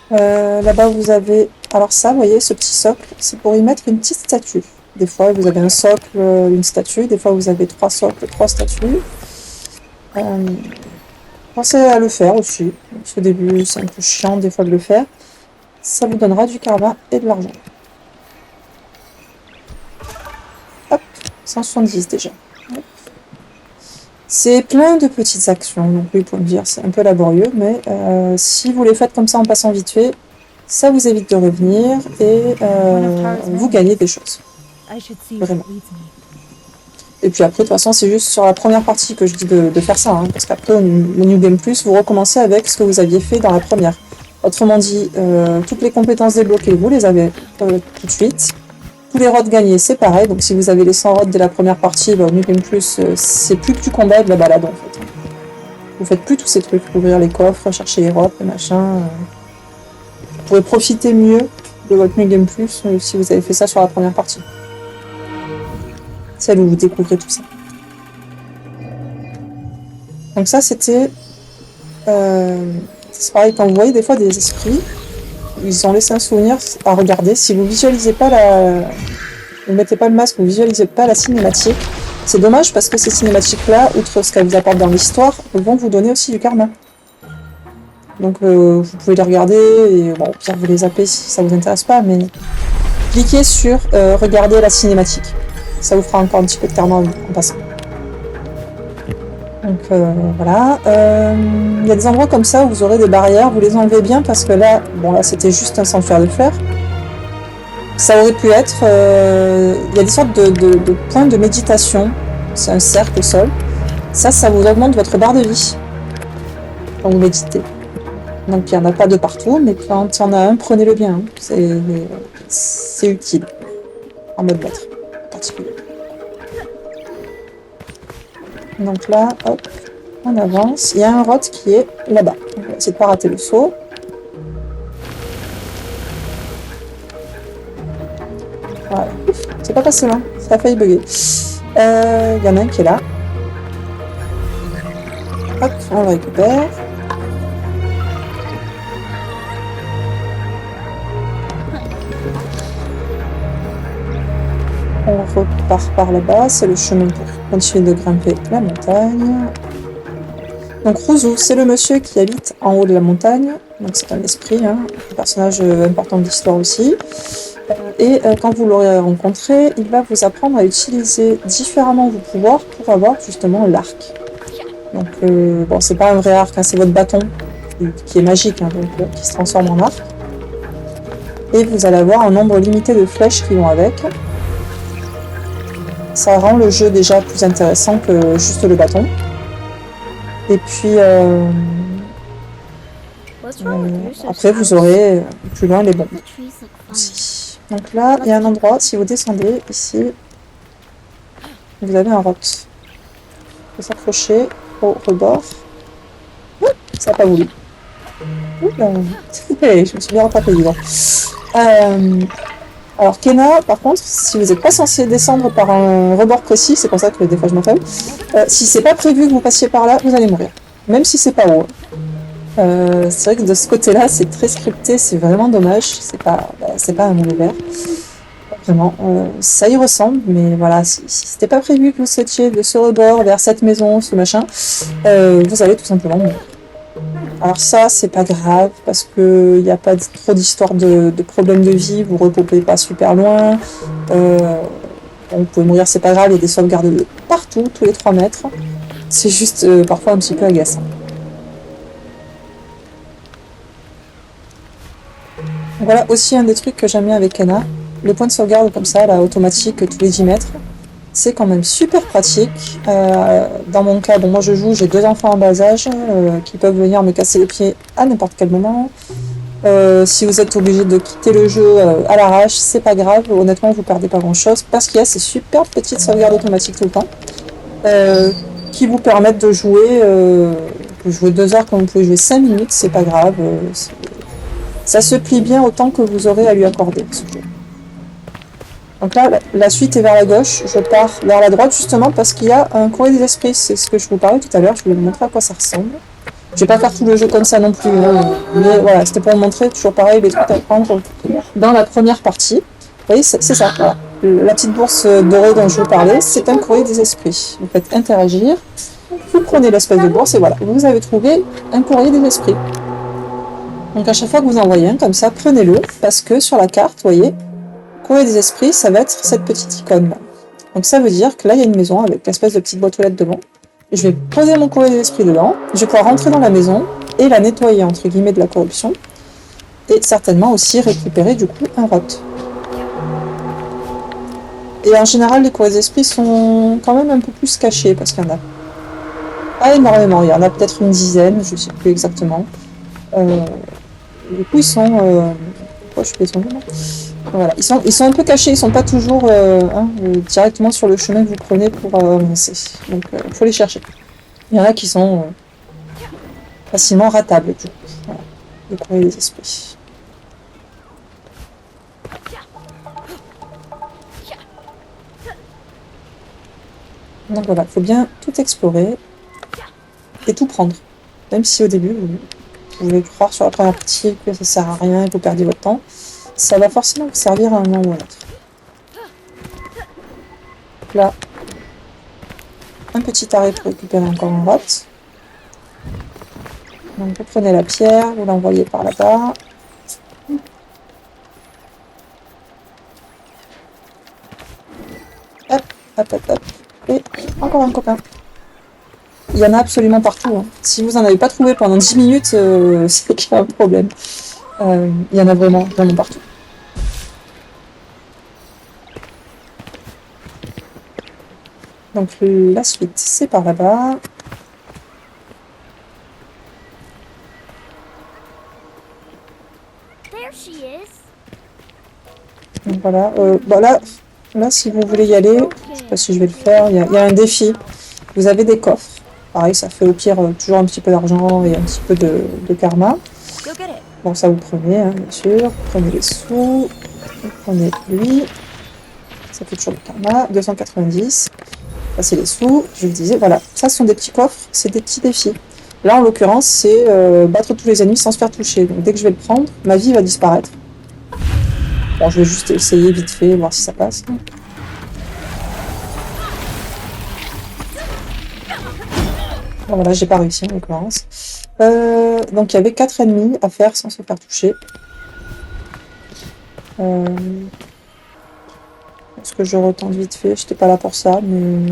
Là-bas, vous avez... Alors ça, vous voyez, ce petit socle, c'est pour y mettre une petite statue. Des fois, vous avez un socle, une statue. Des fois, vous avez 3 socles, 3 statues. Pensez à le faire aussi. Au début, c'est un peu chiant des fois de le faire. Ça vous donnera du karma et de l'argent. Hop, 170 déjà. C'est plein de petites actions, donc oui, pour me dire, c'est un peu laborieux, mais si vous les faites comme ça en passant vite fait, ça vous évite de revenir et vous gagnez des choses. Vraiment. Et puis après, de toute façon, c'est juste sur la première partie que je dis de faire ça, hein, parce qu'après, au New Game Plus, vous recommencez avec ce que vous aviez fait dans la première. Autrement dit, toutes les compétences débloquées, vous les avez tout de suite. Tous les rods gagnés, c'est pareil. Donc si vous avez les 100 rods dès la première partie, bah, au New Game Plus, c'est plus que du combat et de la balade en fait. Vous faites plus tous ces trucs, ouvrir les coffres, chercher les rods, les machins. Vous pourrez profiter mieux de votre New Game Plus si vous avez fait ça sur la première partie. Celle où vous découvrez tout ça. Donc ça, c'était... c'est pareil, quand vous voyez des fois des esprits, ils ont laissé un souvenir à regarder. Si vous visualisez pas vous mettez pas le masque, vous visualisez pas la cinématique, c'est dommage parce que ces cinématiques-là, outre ce qu'elles vous apportent dans l'histoire, vont vous donner aussi du karma. Donc vous pouvez les regarder, et bon, pire vous les zappez si ça vous intéresse pas, mais cliquez sur regarder la cinématique. Ça vous fera encore un petit peu de karma en passant. Donc voilà. Il y a des endroits comme ça où vous aurez des barrières, vous les enlevez bien parce que là, bon là c'était juste un sanctuaire de fer. Ça aurait pu être... il y a des sortes de points de méditation. C'est un cercle au sol. Ça vous augmente votre barre de vie quand vous méditez. Donc il n'y en a pas de partout, mais quand il y en a un, prenez-le bien. Hein. C'est utile. En mode maître, en particulier. Donc là, hop, on avance. Il y a un rot qui est là-bas. On va essayer de ne pas rater le saut. Voilà. C'est pas passé loin. Ça a failli bugger. Il y en a un qui est là. Hop, on le récupère. On repart par là-bas, c'est le chemin pour continuer de grimper la montagne. Donc Rouzou, c'est le monsieur qui habite en haut de la montagne, donc c'est un esprit, hein, un personnage important de l'histoire aussi. Et quand vous l'aurez rencontré, il va vous apprendre à utiliser différemment vos pouvoirs pour avoir justement l'arc. Donc bon, c'est pas un vrai arc, hein, c'est votre bâton qui est magique, hein, donc qui se transforme en arc. Et vous allez avoir un nombre limité de flèches qui vont avec. Ça rend le jeu déjà plus intéressant que juste le bâton. Et puis après vous aurez plus loin les bombes aussi. Donc là il y a un endroit, si vous descendez ici, vous avez un rot. Il faut s'accrocher au rebord. Ouh, ça n'a pas voulu. Je me suis bien rattrapée vivant. Alors Kena, par contre, si vous n'êtes pas censé descendre par un rebord précis, c'est pour ça que des fois je m'appelle, si c'est pas prévu que vous passiez par là, vous allez mourir. Même si c'est pas haut. C'est vrai que de ce côté-là, c'est très scripté, c'est vraiment dommage. C'est pas un univers. Vraiment, ça y ressemble, mais voilà, si c'était pas prévu que vous souhaitiez de ce rebord vers cette maison, ce machin, vous allez tout simplement mourir. Alors ça, c'est pas grave, parce que il n'y a pas trop d'histoire de problèmes de vie, vous repopez pas super loin, vous pouvez mourir, c'est pas grave, il y a des sauvegardes partout, tous les 3 mètres. C'est juste parfois un petit peu agaçant. Voilà aussi un des trucs que j'aime bien avec Kena, les points de sauvegarde comme ça, là, automatique, tous les 10 mètres. c'est quand même super pratique. Dans mon cas, bon, moi je joue, j'ai 2 enfants en bas âge qui peuvent venir me casser les pieds à n'importe quel moment. Si vous êtes obligé de quitter le jeu à l'arrache, c'est pas grave, honnêtement vous perdez pas grand chose parce qu'il y a ces super petites sauvegardes automatiques tout le temps qui vous permettent de jouer, vous pouvez jouer 2 heures comme vous pouvez jouer 5 minutes, c'est pas grave, ça se plie bien autant que vous aurez à lui accorder ce jeu. Donc là, la suite est vers la gauche, je pars vers la droite justement parce qu'il y a un courrier des esprits, c'est ce que je vous parlais tout à l'heure, je voulais vous montrer à quoi ça ressemble. Je vais pas faire tout le jeu comme ça non plus, mais voilà, c'était pour vous montrer toujours pareil les trucs à prendre dans la première partie. Vous voyez, c'est ça, voilà. La petite bourse dorée dont je vous parlais, c'est un courrier des esprits. Vous faites interagir, vous prenez l'espèce de bourse et voilà, vous avez trouvé un courrier des esprits. Donc à chaque fois que vous envoyez un comme ça, prenez-le, parce que sur la carte, vous voyez, courrier des esprits, ça va être cette petite icône là. Donc ça veut dire que là, il y a une maison avec l'espèce de petite boîte aux lettres devant. Je vais poser mon courrier des esprits dedans, je vais pouvoir rentrer dans la maison et la nettoyer entre guillemets de la corruption. Et certainement aussi récupérer du coup un rot. Et en général, les courriers d'esprit sont quand même un peu plus cachés parce qu'il y en a pas énormément. Il y en a peut-être une dizaine, je ne sais plus exactement. Du coup, ils sont. Pourquoi je fais son nom ? Voilà, ils sont un peu cachés, ils sont pas toujours directement sur le chemin que vous prenez pour avancer. Donc, il faut les chercher. Il y en a qui sont facilement ratables, du coup. Voilà, les courriers des esprits. Donc voilà, il faut bien tout explorer et tout prendre. Même si au début, vous pouvez croire sur la première partie que ça sert à rien et que vous perdez votre temps, ça va forcément vous servir à un moment ou à un autre. Là, un petit arrêt pour récupérer encore un rot. Donc vous prenez la pierre, vous l'envoyez par là-bas. Hop, hop, hop, hop. Et encore un copain. Il y en a absolument partout. Hein. Si vous n'en avez pas trouvé pendant 10 minutes, c'est qu'il y a un problème. Il y en a vraiment, vraiment partout. Donc la suite, c'est par là-bas. Donc voilà. Bah là, si vous voulez y aller, je sais pas si je vais le faire, il y a un défi. Vous avez des coffres. Pareil, ça fait au pire toujours un petit peu d'argent et un petit peu de karma. Bon, ça vous prenez, hein, bien sûr. Vous prenez les sous. Vous prenez lui. Ça fait toujours le karma. 290. Ça, c'est les sous. Je vous disais, voilà. Ça, ce sont des petits coffres. C'est des petits défis. Là, en l'occurrence, c'est battre tous les ennemis sans se faire toucher. Donc, dès que je vais le prendre, ma vie va disparaître. Bon, je vais juste essayer vite fait, voir si ça passe. Bon, voilà, j'ai pas réussi en l'occurrence. Donc il y avait 4 ennemis à faire sans se faire toucher. Est-ce que je retente vite fait? J'étais pas là pour ça, mais...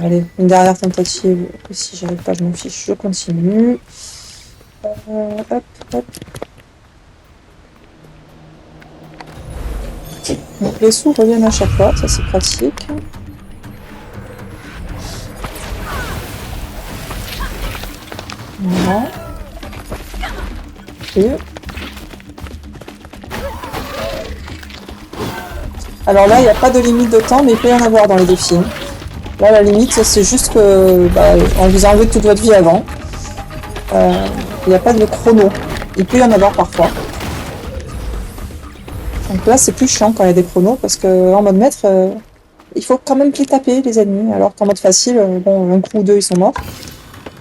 Allez, une dernière tentative. Et si j'y arrive pas, je m'en fiche, je continue. Hop, hop. Donc les sous reviennent à chaque fois, ça c'est pratique. Voilà. Et... Alors là, il n'y a pas de limite de temps, mais il peut y en avoir dans les défis. Là, la limite, c'est juste que on vous a enlevé toute votre vie avant. Il n'y a pas de chrono. Il peut y en avoir parfois. Donc là, c'est plus chiant quand il y a des chronos, parce qu'en mode maître, il faut quand même les taper, les ennemis. Alors qu'en mode facile, bon, un coup ou deux, ils sont morts.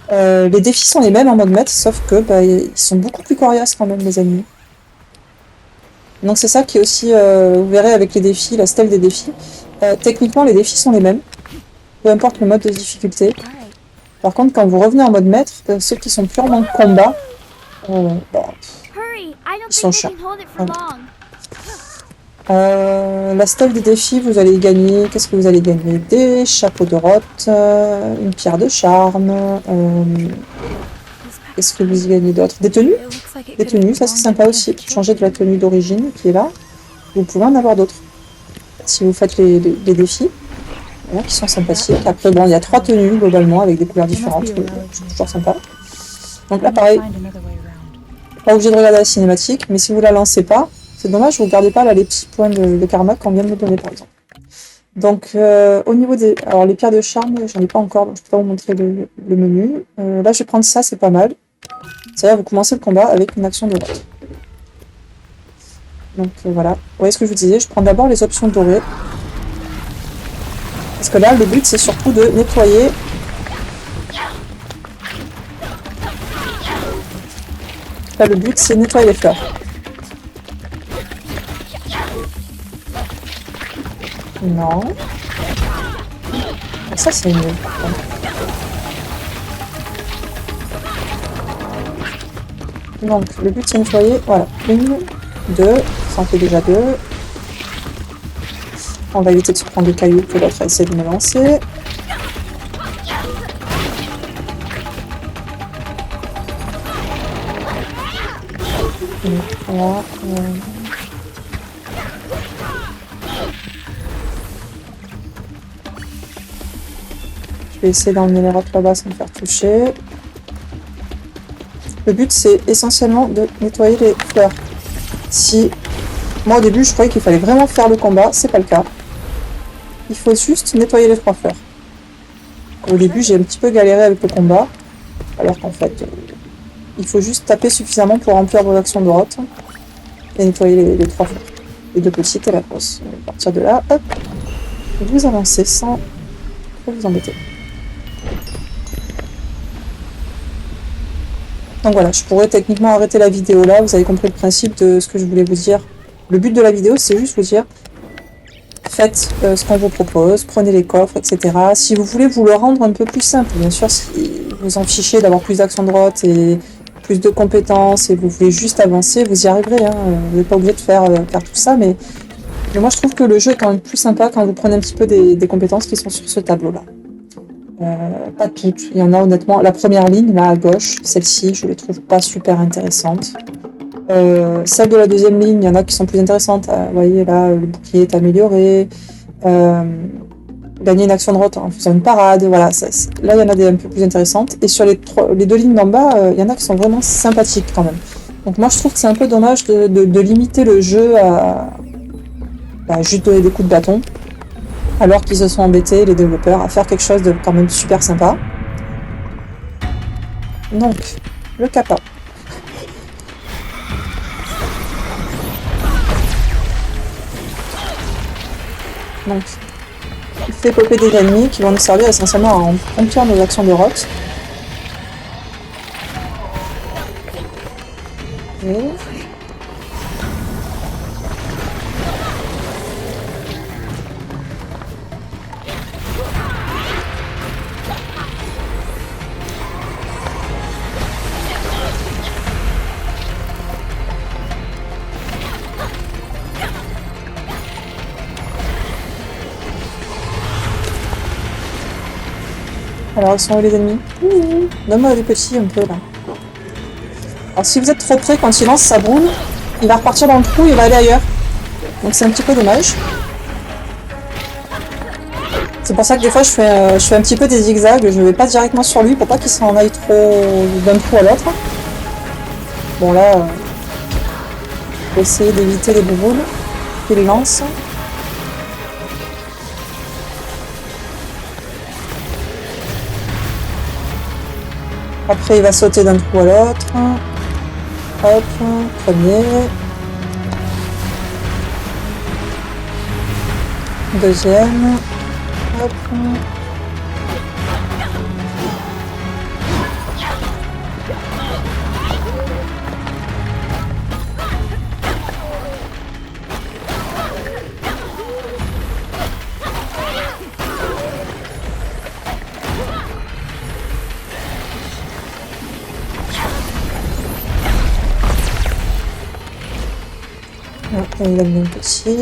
Les défis sont les mêmes en mode maître, sauf que ils sont beaucoup plus coriaces quand même, les ennemis. Donc c'est ça qui est aussi, vous verrez avec les défis, la stèle des défis. Techniquement, les défis sont les mêmes, peu importe le mode de difficulté. Par contre, quand vous revenez en mode maître, ceux qui sont purement combat, ils sont chiants. La stèle des défis, vous allez gagner, qu'est-ce que vous allez gagner? Des chapeaux de rot, une pierre de charme, qu'est-ce que vous y gagnez d'autre? Des tenues? Des tenues, ça c'est sympa aussi, changer de la tenue d'origine qui est là. Vous pouvez en avoir d'autres. si vous faites les défis. Voilà, qui sont sympathiques. Après, bon, il y a 3 tenues globalement avec des couleurs différentes. C'est toujours sympa. Donc là, pareil, pas obligé de regarder la cinématique, mais si vous la lancez pas, c'est dommage, vous ne gardez pas là les petits points de karma qu'on vient de me donner par exemple. Donc au niveau des... Alors les pierres de charme, j'en ai pas encore, donc je peux pas vous montrer le menu. Là je vais prendre ça, c'est pas mal. C'est-à-dire vous commencez le combat avec une action dorée. Donc voilà, vous voyez ce que je vous disais, je prends d'abord les options dorées. Parce que là le but c'est surtout de nettoyer. Là le but c'est de nettoyer les fleurs. Non. Ça c'est mieux. Donc le but c'est de nettoyer, voilà, 1, 2, ça en fait déjà 2. On va éviter de se prendre des cailloux que l'autre essaie de me lancer. Voilà, je vais essayer d'emmener les rocs là-bas sans me faire toucher. Le but c'est essentiellement de nettoyer les fleurs. Si moi au début je croyais qu'il fallait vraiment faire le combat, c'est pas le cas. Il faut juste nettoyer les 3 fleurs. Au début j'ai un petit peu galéré avec le combat, alors qu'en fait il faut juste taper suffisamment pour remplir vos actions de route et nettoyer les 3 fleurs. Les 2 petites et la grosse. À partir de là, hop, vous avancez sans trop vous embêter. Donc voilà, je pourrais techniquement arrêter la vidéo là, vous avez compris le principe de ce que je voulais vous dire. Le but de la vidéo, c'est juste vous dire, faites ce qu'on vous propose, prenez les coffres, etc. Si vous voulez vous le rendre un peu plus simple, bien sûr, si vous en fichez d'avoir plus d'actions de route et plus de compétences et vous voulez juste avancer, vous y arriverez. Hein. Vous n'êtes pas obligé de faire tout ça, mais moi je trouve que le jeu est quand même plus sympa quand vous prenez un petit peu des compétences qui sont sur ce tableau-là. Pas toutes, il y en a honnêtement. La première ligne, là à gauche, celle-ci, je les trouve pas super intéressantes. Celle de la deuxième ligne, il y en a qui sont plus intéressantes. Vous voyez là, le bouclier est amélioré. Gagner une action de route en faisant une parade, voilà. Là, il y en a des un peu plus intéressantes. Et sur les 2 lignes d'en bas, il y en a qui sont vraiment sympathiques quand même. Donc moi, je trouve que c'est un peu dommage de limiter le jeu à juste donner des coups de bâton. Alors qu'ils se sont embêtés, les développeurs, à faire quelque chose de quand même super sympa. Donc, le kappa. Donc, il fait popper des ennemis qui vont nous servir essentiellement à remplir nos actions de route. Et... Alors, ils sont où les ennemis? Donne-moi des petits un peu là. Alors, si vous êtes trop près quand il lance sa boule, il va repartir dans le trou et il va aller ailleurs. Donc, c'est un petit peu dommage. C'est pour ça que des fois, je fais un petit peu des zigzags. Je ne vais pas directement sur lui pour pas qu'il s'en aille trop d'un trou à l'autre. Bon, là, je vais essayer d'éviter les boules qu'il lance. Après, il va sauter d'un trou à l'autre. Hop, premier. Deuxième. Hop. Il a mis un petit.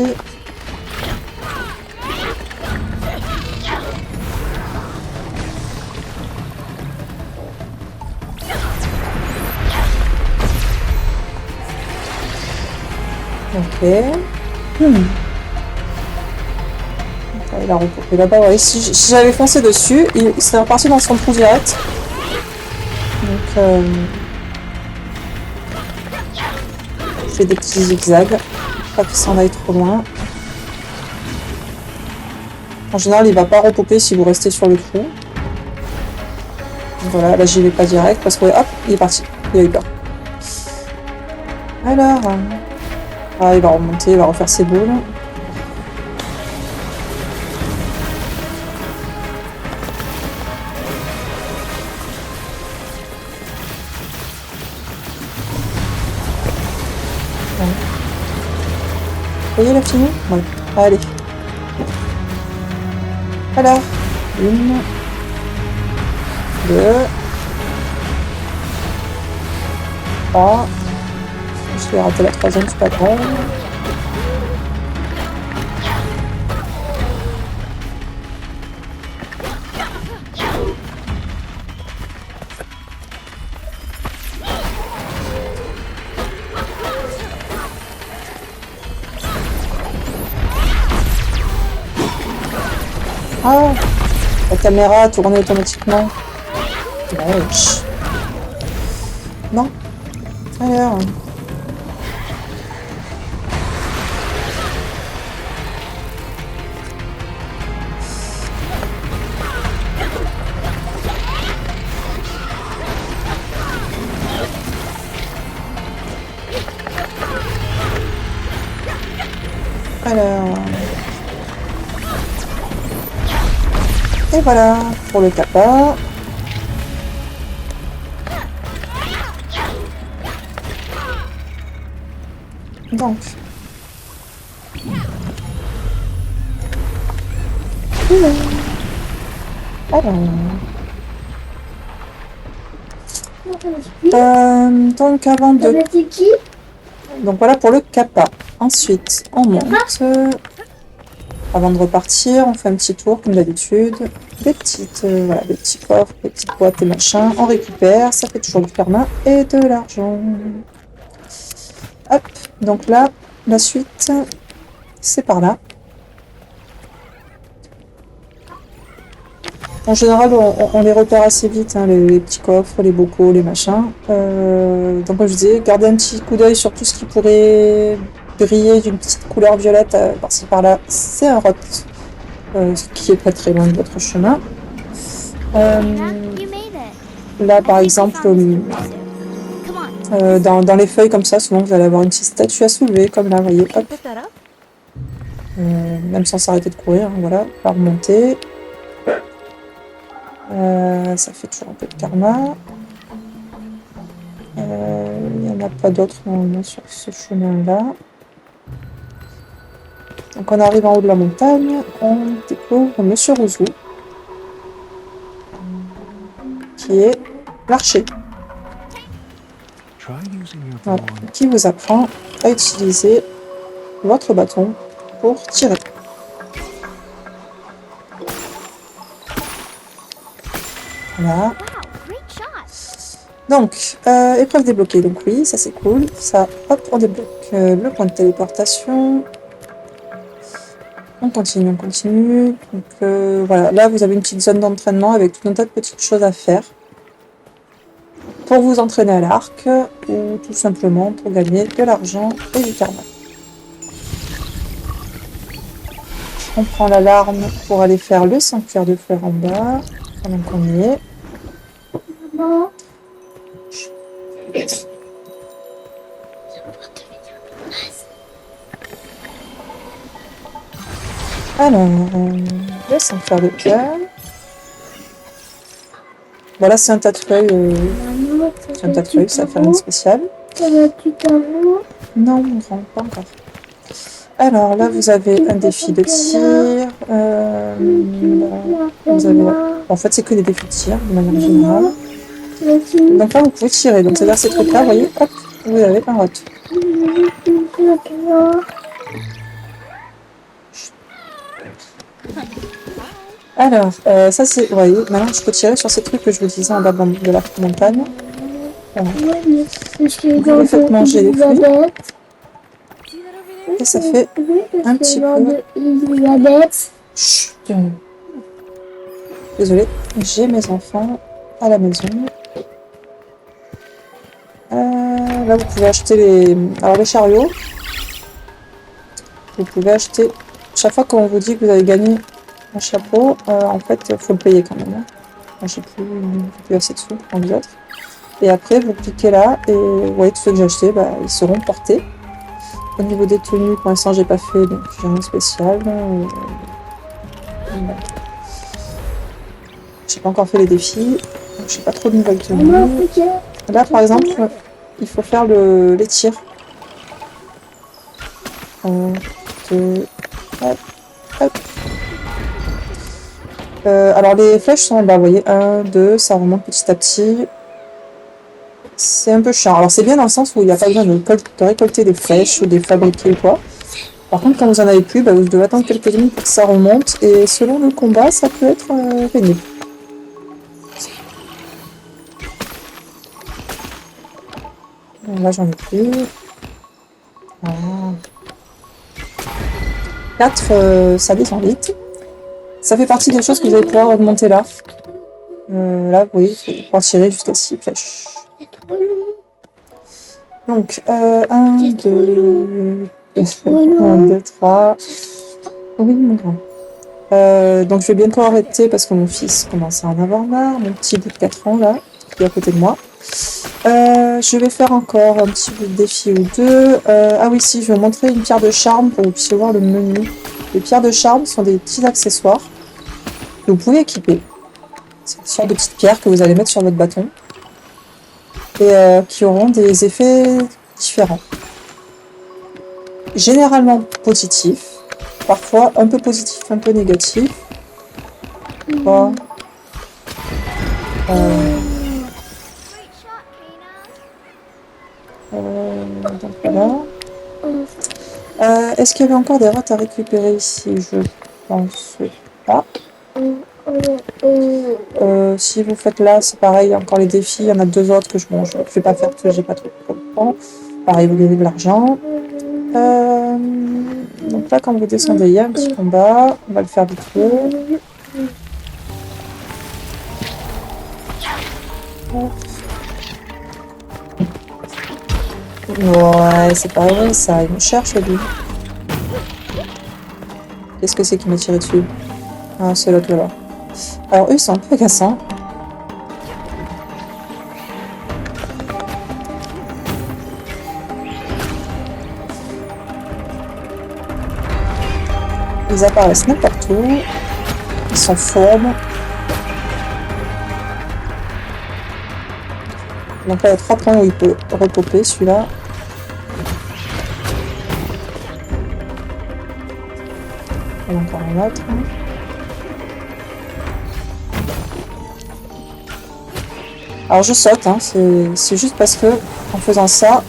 Ok. il a recoupé là-bas. Ouais. Si j'avais foncé dessus, il serait reparti dans son trou direct. Donc, je fais des petits zigzags. Pas qu'il s'en aille trop loin. En général, il va pas repopper si vous restez sur le trou. Voilà, là j'y vais pas direct parce que hop, il est parti. Il a eu peur. Alors, ah, il va remonter, il va refaire ses boules. Vous voyez, il a fini? Ouais. Allez. Alors, 1, 2, 3. Je vais rater la troisième, c'est pas grave. Ah, la caméra a tourné automatiquement. Wesh. Non. Alors. Alors. Et voilà pour le kappa. Donc. Alors. Donc avant de... Donc voilà pour le kappa. Ensuite, on monte. Avant de repartir, on fait un petit tour comme d'habitude. Des petites, voilà, des petits coffres, des petites boîtes et machin. On récupère, ça fait toujours du karma et de l'argent. Hop, donc là, la suite, c'est par là. En général, on les repère assez vite, hein, les petits coffres, les bocaux, les machins. Donc comme je disais, gardez un petit coup d'œil sur tout ce qui pourrait briller d'une petite couleur violette par-ci par-là. C'est un rot qui est pas très loin de votre chemin. Là, par exemple, dans les feuilles comme ça, souvent vous allez avoir une petite statue à soulever, comme là, vous voyez, hop. Même sans s'arrêter de courir, hein, voilà, on va remonter. Ça fait toujours un peu de karma. Il n'y en a pas d'autres sur ce chemin-là. Donc on arrive en haut de la montagne, on découvre Monsieur Rouzou, qui est l'archer. Voilà, qui vous apprend à utiliser votre bâton pour tirer. Voilà. Donc, épreuve débloquée. Donc oui, ça c'est cool. Ça, hop, on débloque le point de téléportation. On continue, on continue. Donc voilà, là vous avez une petite zone d'entraînement avec tout un tas de petites choses à faire. Pour vous entraîner à l'arc, ou tout simplement pour gagner de l'argent et du karma. On prend l'alarme pour aller faire le sanctuaire de fleurs en bas, pendant qu'on y est. Alors, le sanctuaire de fleurs. Voilà, c'est un tas de feuilles. C'est un tas de feuilles, ça fait rien de spécial. Non, on ne rentre pas encore. Alors là, vous avez un défi de tir. Vous avez... En fait, c'est que des défis de tir, de manière générale. Donc là, vous pouvez tirer. Donc, c'est-à-dire ces trucs-là, vous voyez, hop, vous avez un rot. Alors, ça c'est... Vous voyez, maintenant, je peux tirer sur ces trucs que je vous disais en bas de la montagne. Voilà. Vous les faites manger les fruits. Et ça fait un petit peu... Chut. Désolée, j'ai mes enfants à la maison. Là, vous pouvez acheter les... Alors, les chariots, vous pouvez acheter... Chaque fois qu'on vous dit que vous avez gagné un chapeau, en fait, il faut le payer quand même. Hein. Moi, j'ai plus assez de sous pour les autres. Et après, vous cliquez là, et vous voyez tous ceux que j'ai achetés, bah, ils seront portés. Au niveau des tenues, pour l'instant, j'ai pas fait, donc j'ai rien de spécial. J'ai pas encore fait les défis, donc j'ai pas trop de nouvelles tenues. Là, par exemple, il faut faire les tirs. 1, 2, hop, hop. Alors les flèches sont en bas, vous voyez, 1, 2, ça remonte petit à petit. C'est un peu chiant. Alors c'est bien dans le sens où il n'y a pas besoin de récolter des flèches ou de les fabriquer ou quoi. Par contre, quand vous en avez plus, bah, vous devez attendre quelques minutes pour que ça remonte. Et selon le combat, ça peut être pénible. Là, j'en ai plus. Voilà. 4, ça descend vite. Ça fait partie des choses que vous allez pouvoir augmenter là. Là, vous voyez, il faut pouvoir tirer jusqu'à 6 flèches. Donc, 1, 2, 1, 2, 3. Oui, mon grand. Donc, je vais bientôt arrêter parce que mon fils commence à en avoir marre. Mon petit bout de 4 ans, là, qui est à côté de moi. Je vais faire encore un petit bout de défi ou deux. Ah oui, si, je vais vous montrer une pierre de charme pour que vous puissiez voir le menu. Les pierres de charme sont des petits accessoires que vous pouvez équiper. C'est une sorte de petites pierres que vous allez mettre sur votre bâton et qui auront des effets différents. Généralement positifs, parfois un peu positifs, un peu négatifs. Bon. Donc voilà. Est-ce qu'il y avait encore des rats à récupérer ici? Je pense pas. Si vous faites là, c'est pareil, il y a encore les défis. Il y en a 2 autres que je vais pas faire parce que j'ai pas trop de temps. Pareil, vous gagnez de l'argent. Donc là, quand vous descendez, il y a un petit combat. On va le faire vite fait. Ouais, c'est pas vrai ça, il me cherche lui. Qu'est-ce que c'est qui m'a tiré dessus? Ah, c'est l'autre là. Alors eux, ils sont un peu agaçants. Ils apparaissent n'importe où. Ils sont fourbes. Donc là, il y a 3 points où il peut repopper celui-là. Il y en a encore un autre. Alors je saute, hein, c'est juste parce que en faisant ça,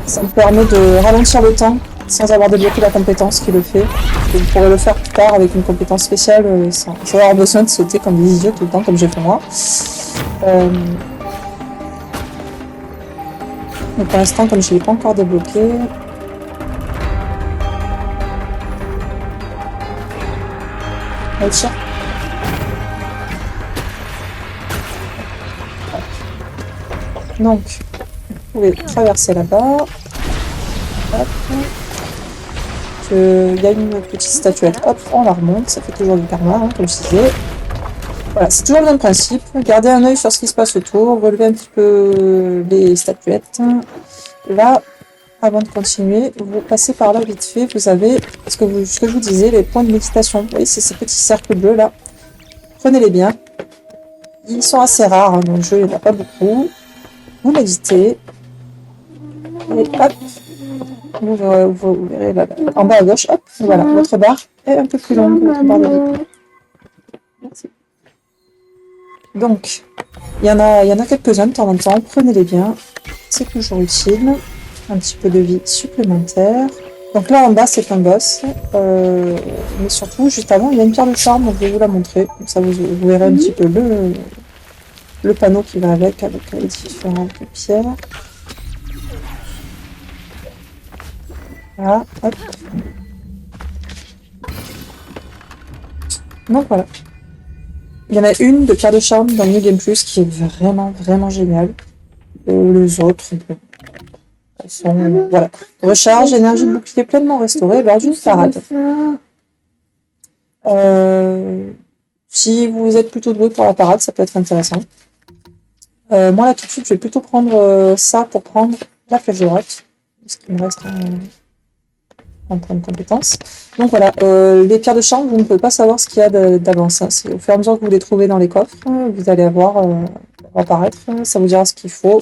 ça me permet de ralentir le temps sans avoir débloqué la compétence qui le fait. Et vous pourrez le faire plus tard avec une compétence spéciale sans avoir besoin de sauter comme des idiots tout le temps comme j'ai fait moi. Mais pour l'instant, comme je ne l'ai pas encore débloqué, donc, vous pouvez traverser là-bas. Il y a une petite statuette, hop, on la remonte, ça fait toujours du karma, hein, comme je disais. Voilà, c'est toujours le même principe. Gardez un œil sur ce qui se passe autour, relevez un petit peu les statuettes. Là, avant de continuer, vous passez par là vite fait, vous avez ce que je vous disais, les points de méditation. Vous voyez, c'est ces petits cercles bleus là. Prenez-les bien. Ils sont assez rares, hein, dans le jeu, il n'y en a pas beaucoup. Vous méditez. Et hop, vous verrez là, en bas à gauche, hop, voilà, votre barre est un peu plus longue, votre barre de rythme. Merci. Donc, il y en a quelques-uns de temps en temps, prenez-les bien, c'est toujours utile. Un petit peu de vie supplémentaire. Donc là en bas c'est un boss, mais surtout juste avant il y a une pierre de charme, donc je vais vous la montrer, comme ça vous verrez un petit peu le panneau qui va avec les différentes pierres. Voilà, hop. Donc voilà. Il y en a une de pierre de charme dans New Game Plus qui est vraiment, vraiment géniale. Les autres, bon, elles sont, voilà. Recharge, énergie de bouclier pleinement restaurée lors d'une parade. Si vous êtes plutôt doué pour la parade, ça peut être intéressant. Moi, là, tout de suite, je vais plutôt prendre ça pour prendre la flèche droite. Ce qui me reste en point de compétence. Donc voilà, les pierres de charme, vous ne pouvez pas savoir ce qu'il y a d'avance. Hein. C'est au fur et à mesure que vous les trouvez dans les coffres, vous allez avoir apparaître. Ça vous dira ce qu'il faut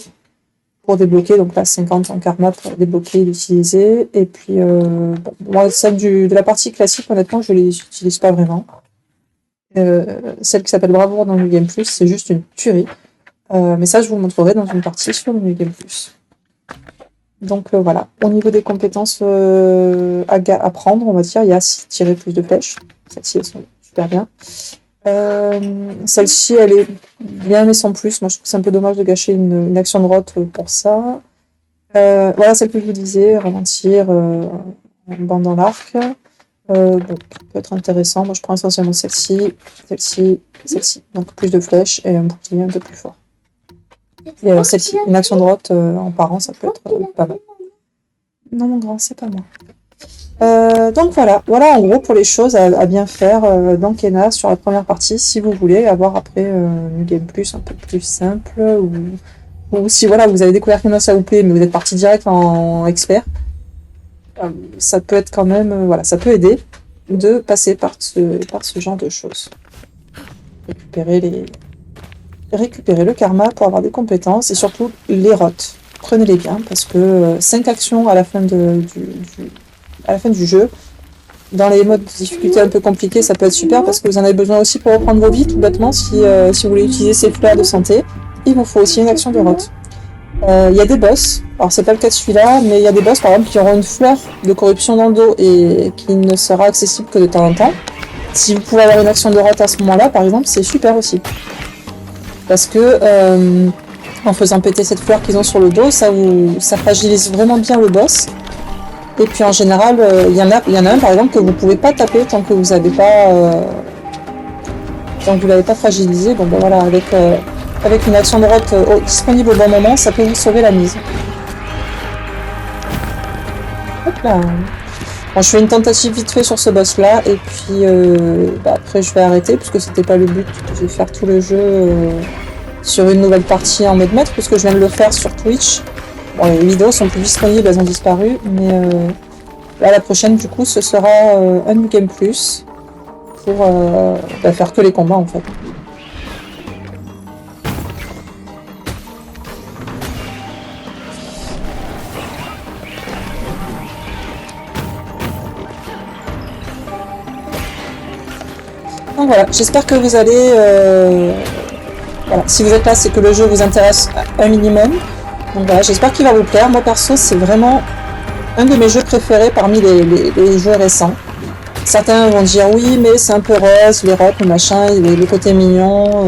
pour débloquer. Donc là, 50 en karma pour débloquer et l'utiliser. Et puis, bon, moi, celle de la partie classique, honnêtement, je ne les utilise pas vraiment. Celle qui s'appelle Bravoure dans New Game Plus, c'est juste une tuerie. Mais ça, je vous le montrerai dans une partie sur le New Game Plus. Donc voilà, au niveau des compétences à prendre, on va dire, il y a tirer plus de flèches. Celles-ci, elles sont super bien. Celle-ci, elle est bien, mais sans plus. Moi, je trouve que c'est un peu dommage de gâcher une action de rote pour ça. Voilà, celle que je vous disais, ralentir en bandant l'arc. Bon, ça peut être intéressant. Moi, je prends essentiellement celle-ci, celle-ci, celle-ci. Donc plus de flèches et un bouclier un peu plus fort. Et celle-ci, une action de rote en parant, ça peut être pas mal. Non, mon grand, c'est pas moi. Donc voilà, en gros pour les choses à bien faire dans Kena sur la première partie, si vous voulez avoir après une game plus un peu plus simple, ou si voilà vous avez découvert Kena, ça vous plaît, mais vous êtes parti direct en expert, ça peut être quand même, voilà, ça peut aider de passer par ce genre de choses. Récupérer le karma pour avoir des compétences et surtout les rotes. Prenez-les bien parce que 5 actions à la fin du jeu, dans les modes de difficulté un peu compliqués, ça peut être super parce que vous en avez besoin aussi pour reprendre vos vies, tout bêtement, si vous voulez utiliser ces fleurs de santé. Il vous faut aussi une action de rote. Il y a des boss, alors c'est pas le cas de celui-là, mais il y a des boss par exemple qui auront une fleur de corruption dans le dos et qui ne sera accessible que de temps en temps. Si vous pouvez avoir une action de rote à ce moment-là, par exemple, c'est super aussi. Parce que en faisant péter cette fleur qu'ils ont sur le dos, ça fragilise vraiment bien le boss. Et puis en général, il y en a un par exemple que vous pouvez pas taper tant que vous n'avez pas l'avez pas fragilisé. Bon ben voilà, avec une action de rote disponible au bon moment, ça peut vous sauver la mise. Hop là. Bon, je fais une tentative vite fait sur ce boss là et puis après je vais arrêter puisque c'était pas le but. Je vais faire tout le jeu sur une nouvelle partie en mode maître puisque je viens de le faire sur Twitch. Bon, les vidéos sont plus disponibles, elles ont disparu, mais là la prochaine du coup ce sera un New Game Plus pour faire que les combats en fait. Donc voilà, j'espère que vous allez... voilà, si vous êtes là, c'est que le jeu vous intéresse un minimum. Donc voilà, j'espère qu'il va vous plaire. Moi perso, c'est vraiment un de mes jeux préférés parmi les jeux récents. Certains vont dire oui, mais c'est un peu rose, les rocs, le machin, le côté mignon.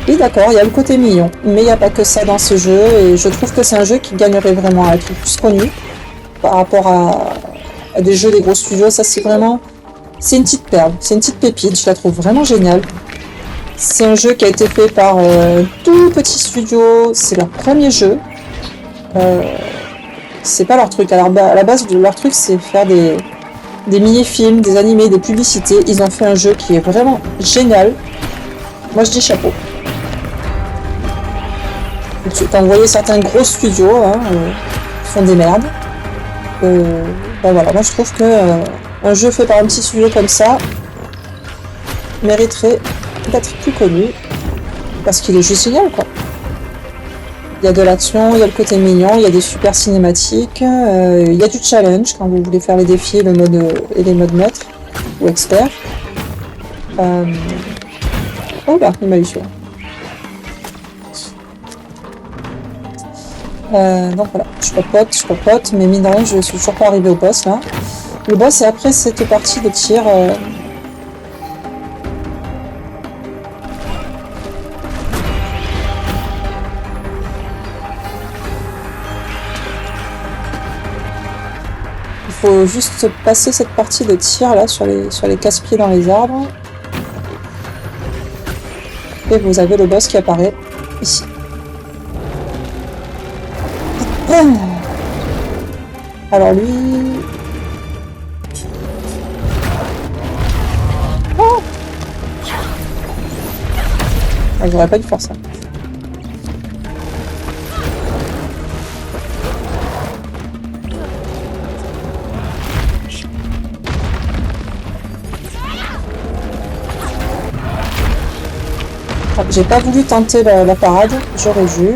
Oui, d'accord, il y a le côté mignon, mais il n'y a pas que ça dans ce jeu. Et je trouve que c'est un jeu qui gagnerait vraiment à être plus connu par rapport à des jeux des gros studios. Ça, c'est vraiment... C'est une petite perle, c'est une petite pépite, je la trouve vraiment géniale. C'est un jeu qui a été fait par tout petit studio, c'est leur premier jeu. C'est pas leur truc. Alors à la base, leur truc, c'est faire des mini-films, des animés, des publicités. Ils ont fait un jeu qui est vraiment génial. Moi, je dis chapeau. Quand vous voyez certains gros studios font des merdes, voilà, moi je trouve que un jeu fait par un petit studio comme ça mériterait d'être plus connu parce qu'il est juste génial quoi. Il y a de l'action, il y a le côté mignon, il y a des super cinématiques, il y a du challenge quand vous voulez faire les défis et les modes maître ou expert. Oh là, il m'a eu celui-là. Donc voilà, je papote, mais mine de rien, je suis toujours pas arrivée au boss là. Le boss, c'est après cette partie de tir. Il faut juste passer cette partie de tir là sur les casse-pieds dans les arbres. Et vous avez le boss qui apparaît ici. Alors lui... Oh, ah, j'aurais pas dû faire ça. Ah, j'ai pas voulu tenter la parade, j'aurais dû.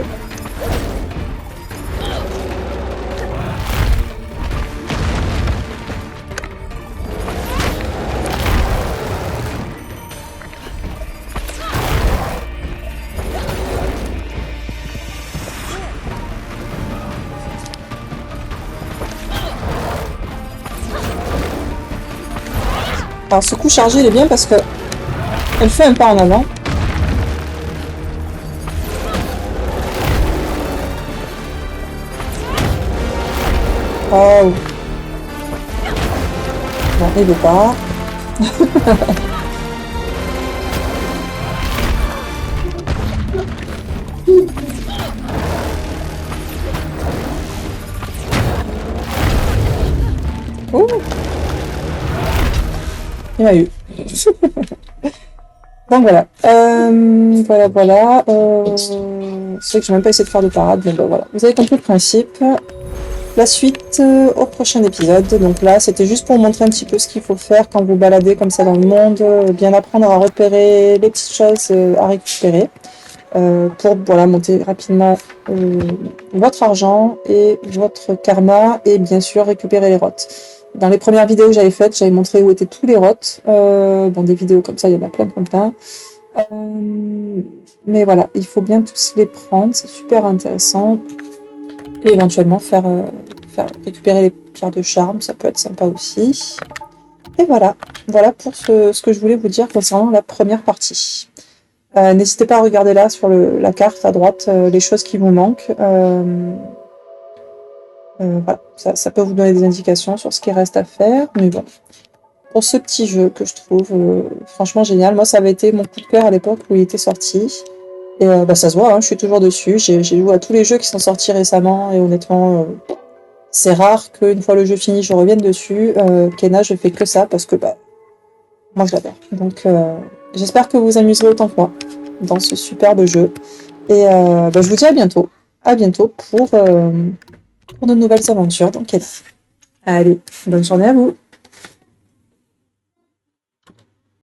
Alors ce coup chargé il est bien parce que elle fait un pas en avant. Oh, n'arrive pas. Oh, il m'a eu. Donc voilà. Voilà. C'est vrai que j'ai même pas essayé de faire de parade, mais bon voilà. Vous avez compris le principe. La suite au prochain épisode. Donc là, c'était juste pour vous montrer un petit peu ce qu'il faut faire quand vous baladez comme ça dans le monde, bien apprendre à repérer les petites choses à récupérer pour voilà, monter rapidement votre argent et votre karma et bien sûr récupérer les rots. Dans les premières vidéos que j'avais faites, j'avais montré où étaient tous les rots. Dans des vidéos comme ça, il y en a plein. Mais voilà, il faut bien tous les prendre, c'est super intéressant. Et éventuellement faire récupérer les pierres de charme, ça peut être sympa aussi. Et voilà pour ce que je voulais vous dire concernant la première partie. N'hésitez pas à regarder là sur la carte à droite les choses qui vous manquent. Voilà, ça peut vous donner des indications sur ce qui reste à faire. Mais bon, pour ce petit jeu que je trouve franchement génial, moi ça avait été mon coup de cœur à l'époque où il était sorti. Et ça se voit, hein, je suis toujours dessus. J'ai joué à tous les jeux qui sont sortis récemment et honnêtement, c'est rare qu'une fois le jeu fini, je revienne dessus. Kena, je fais que ça parce que moi je l'adore. Donc j'espère que vous vous amuserez autant que moi dans ce superbe jeu. Et je vous dis à bientôt. À bientôt pour de nouvelles aventures dans Kena. Allez, bonne journée à vous.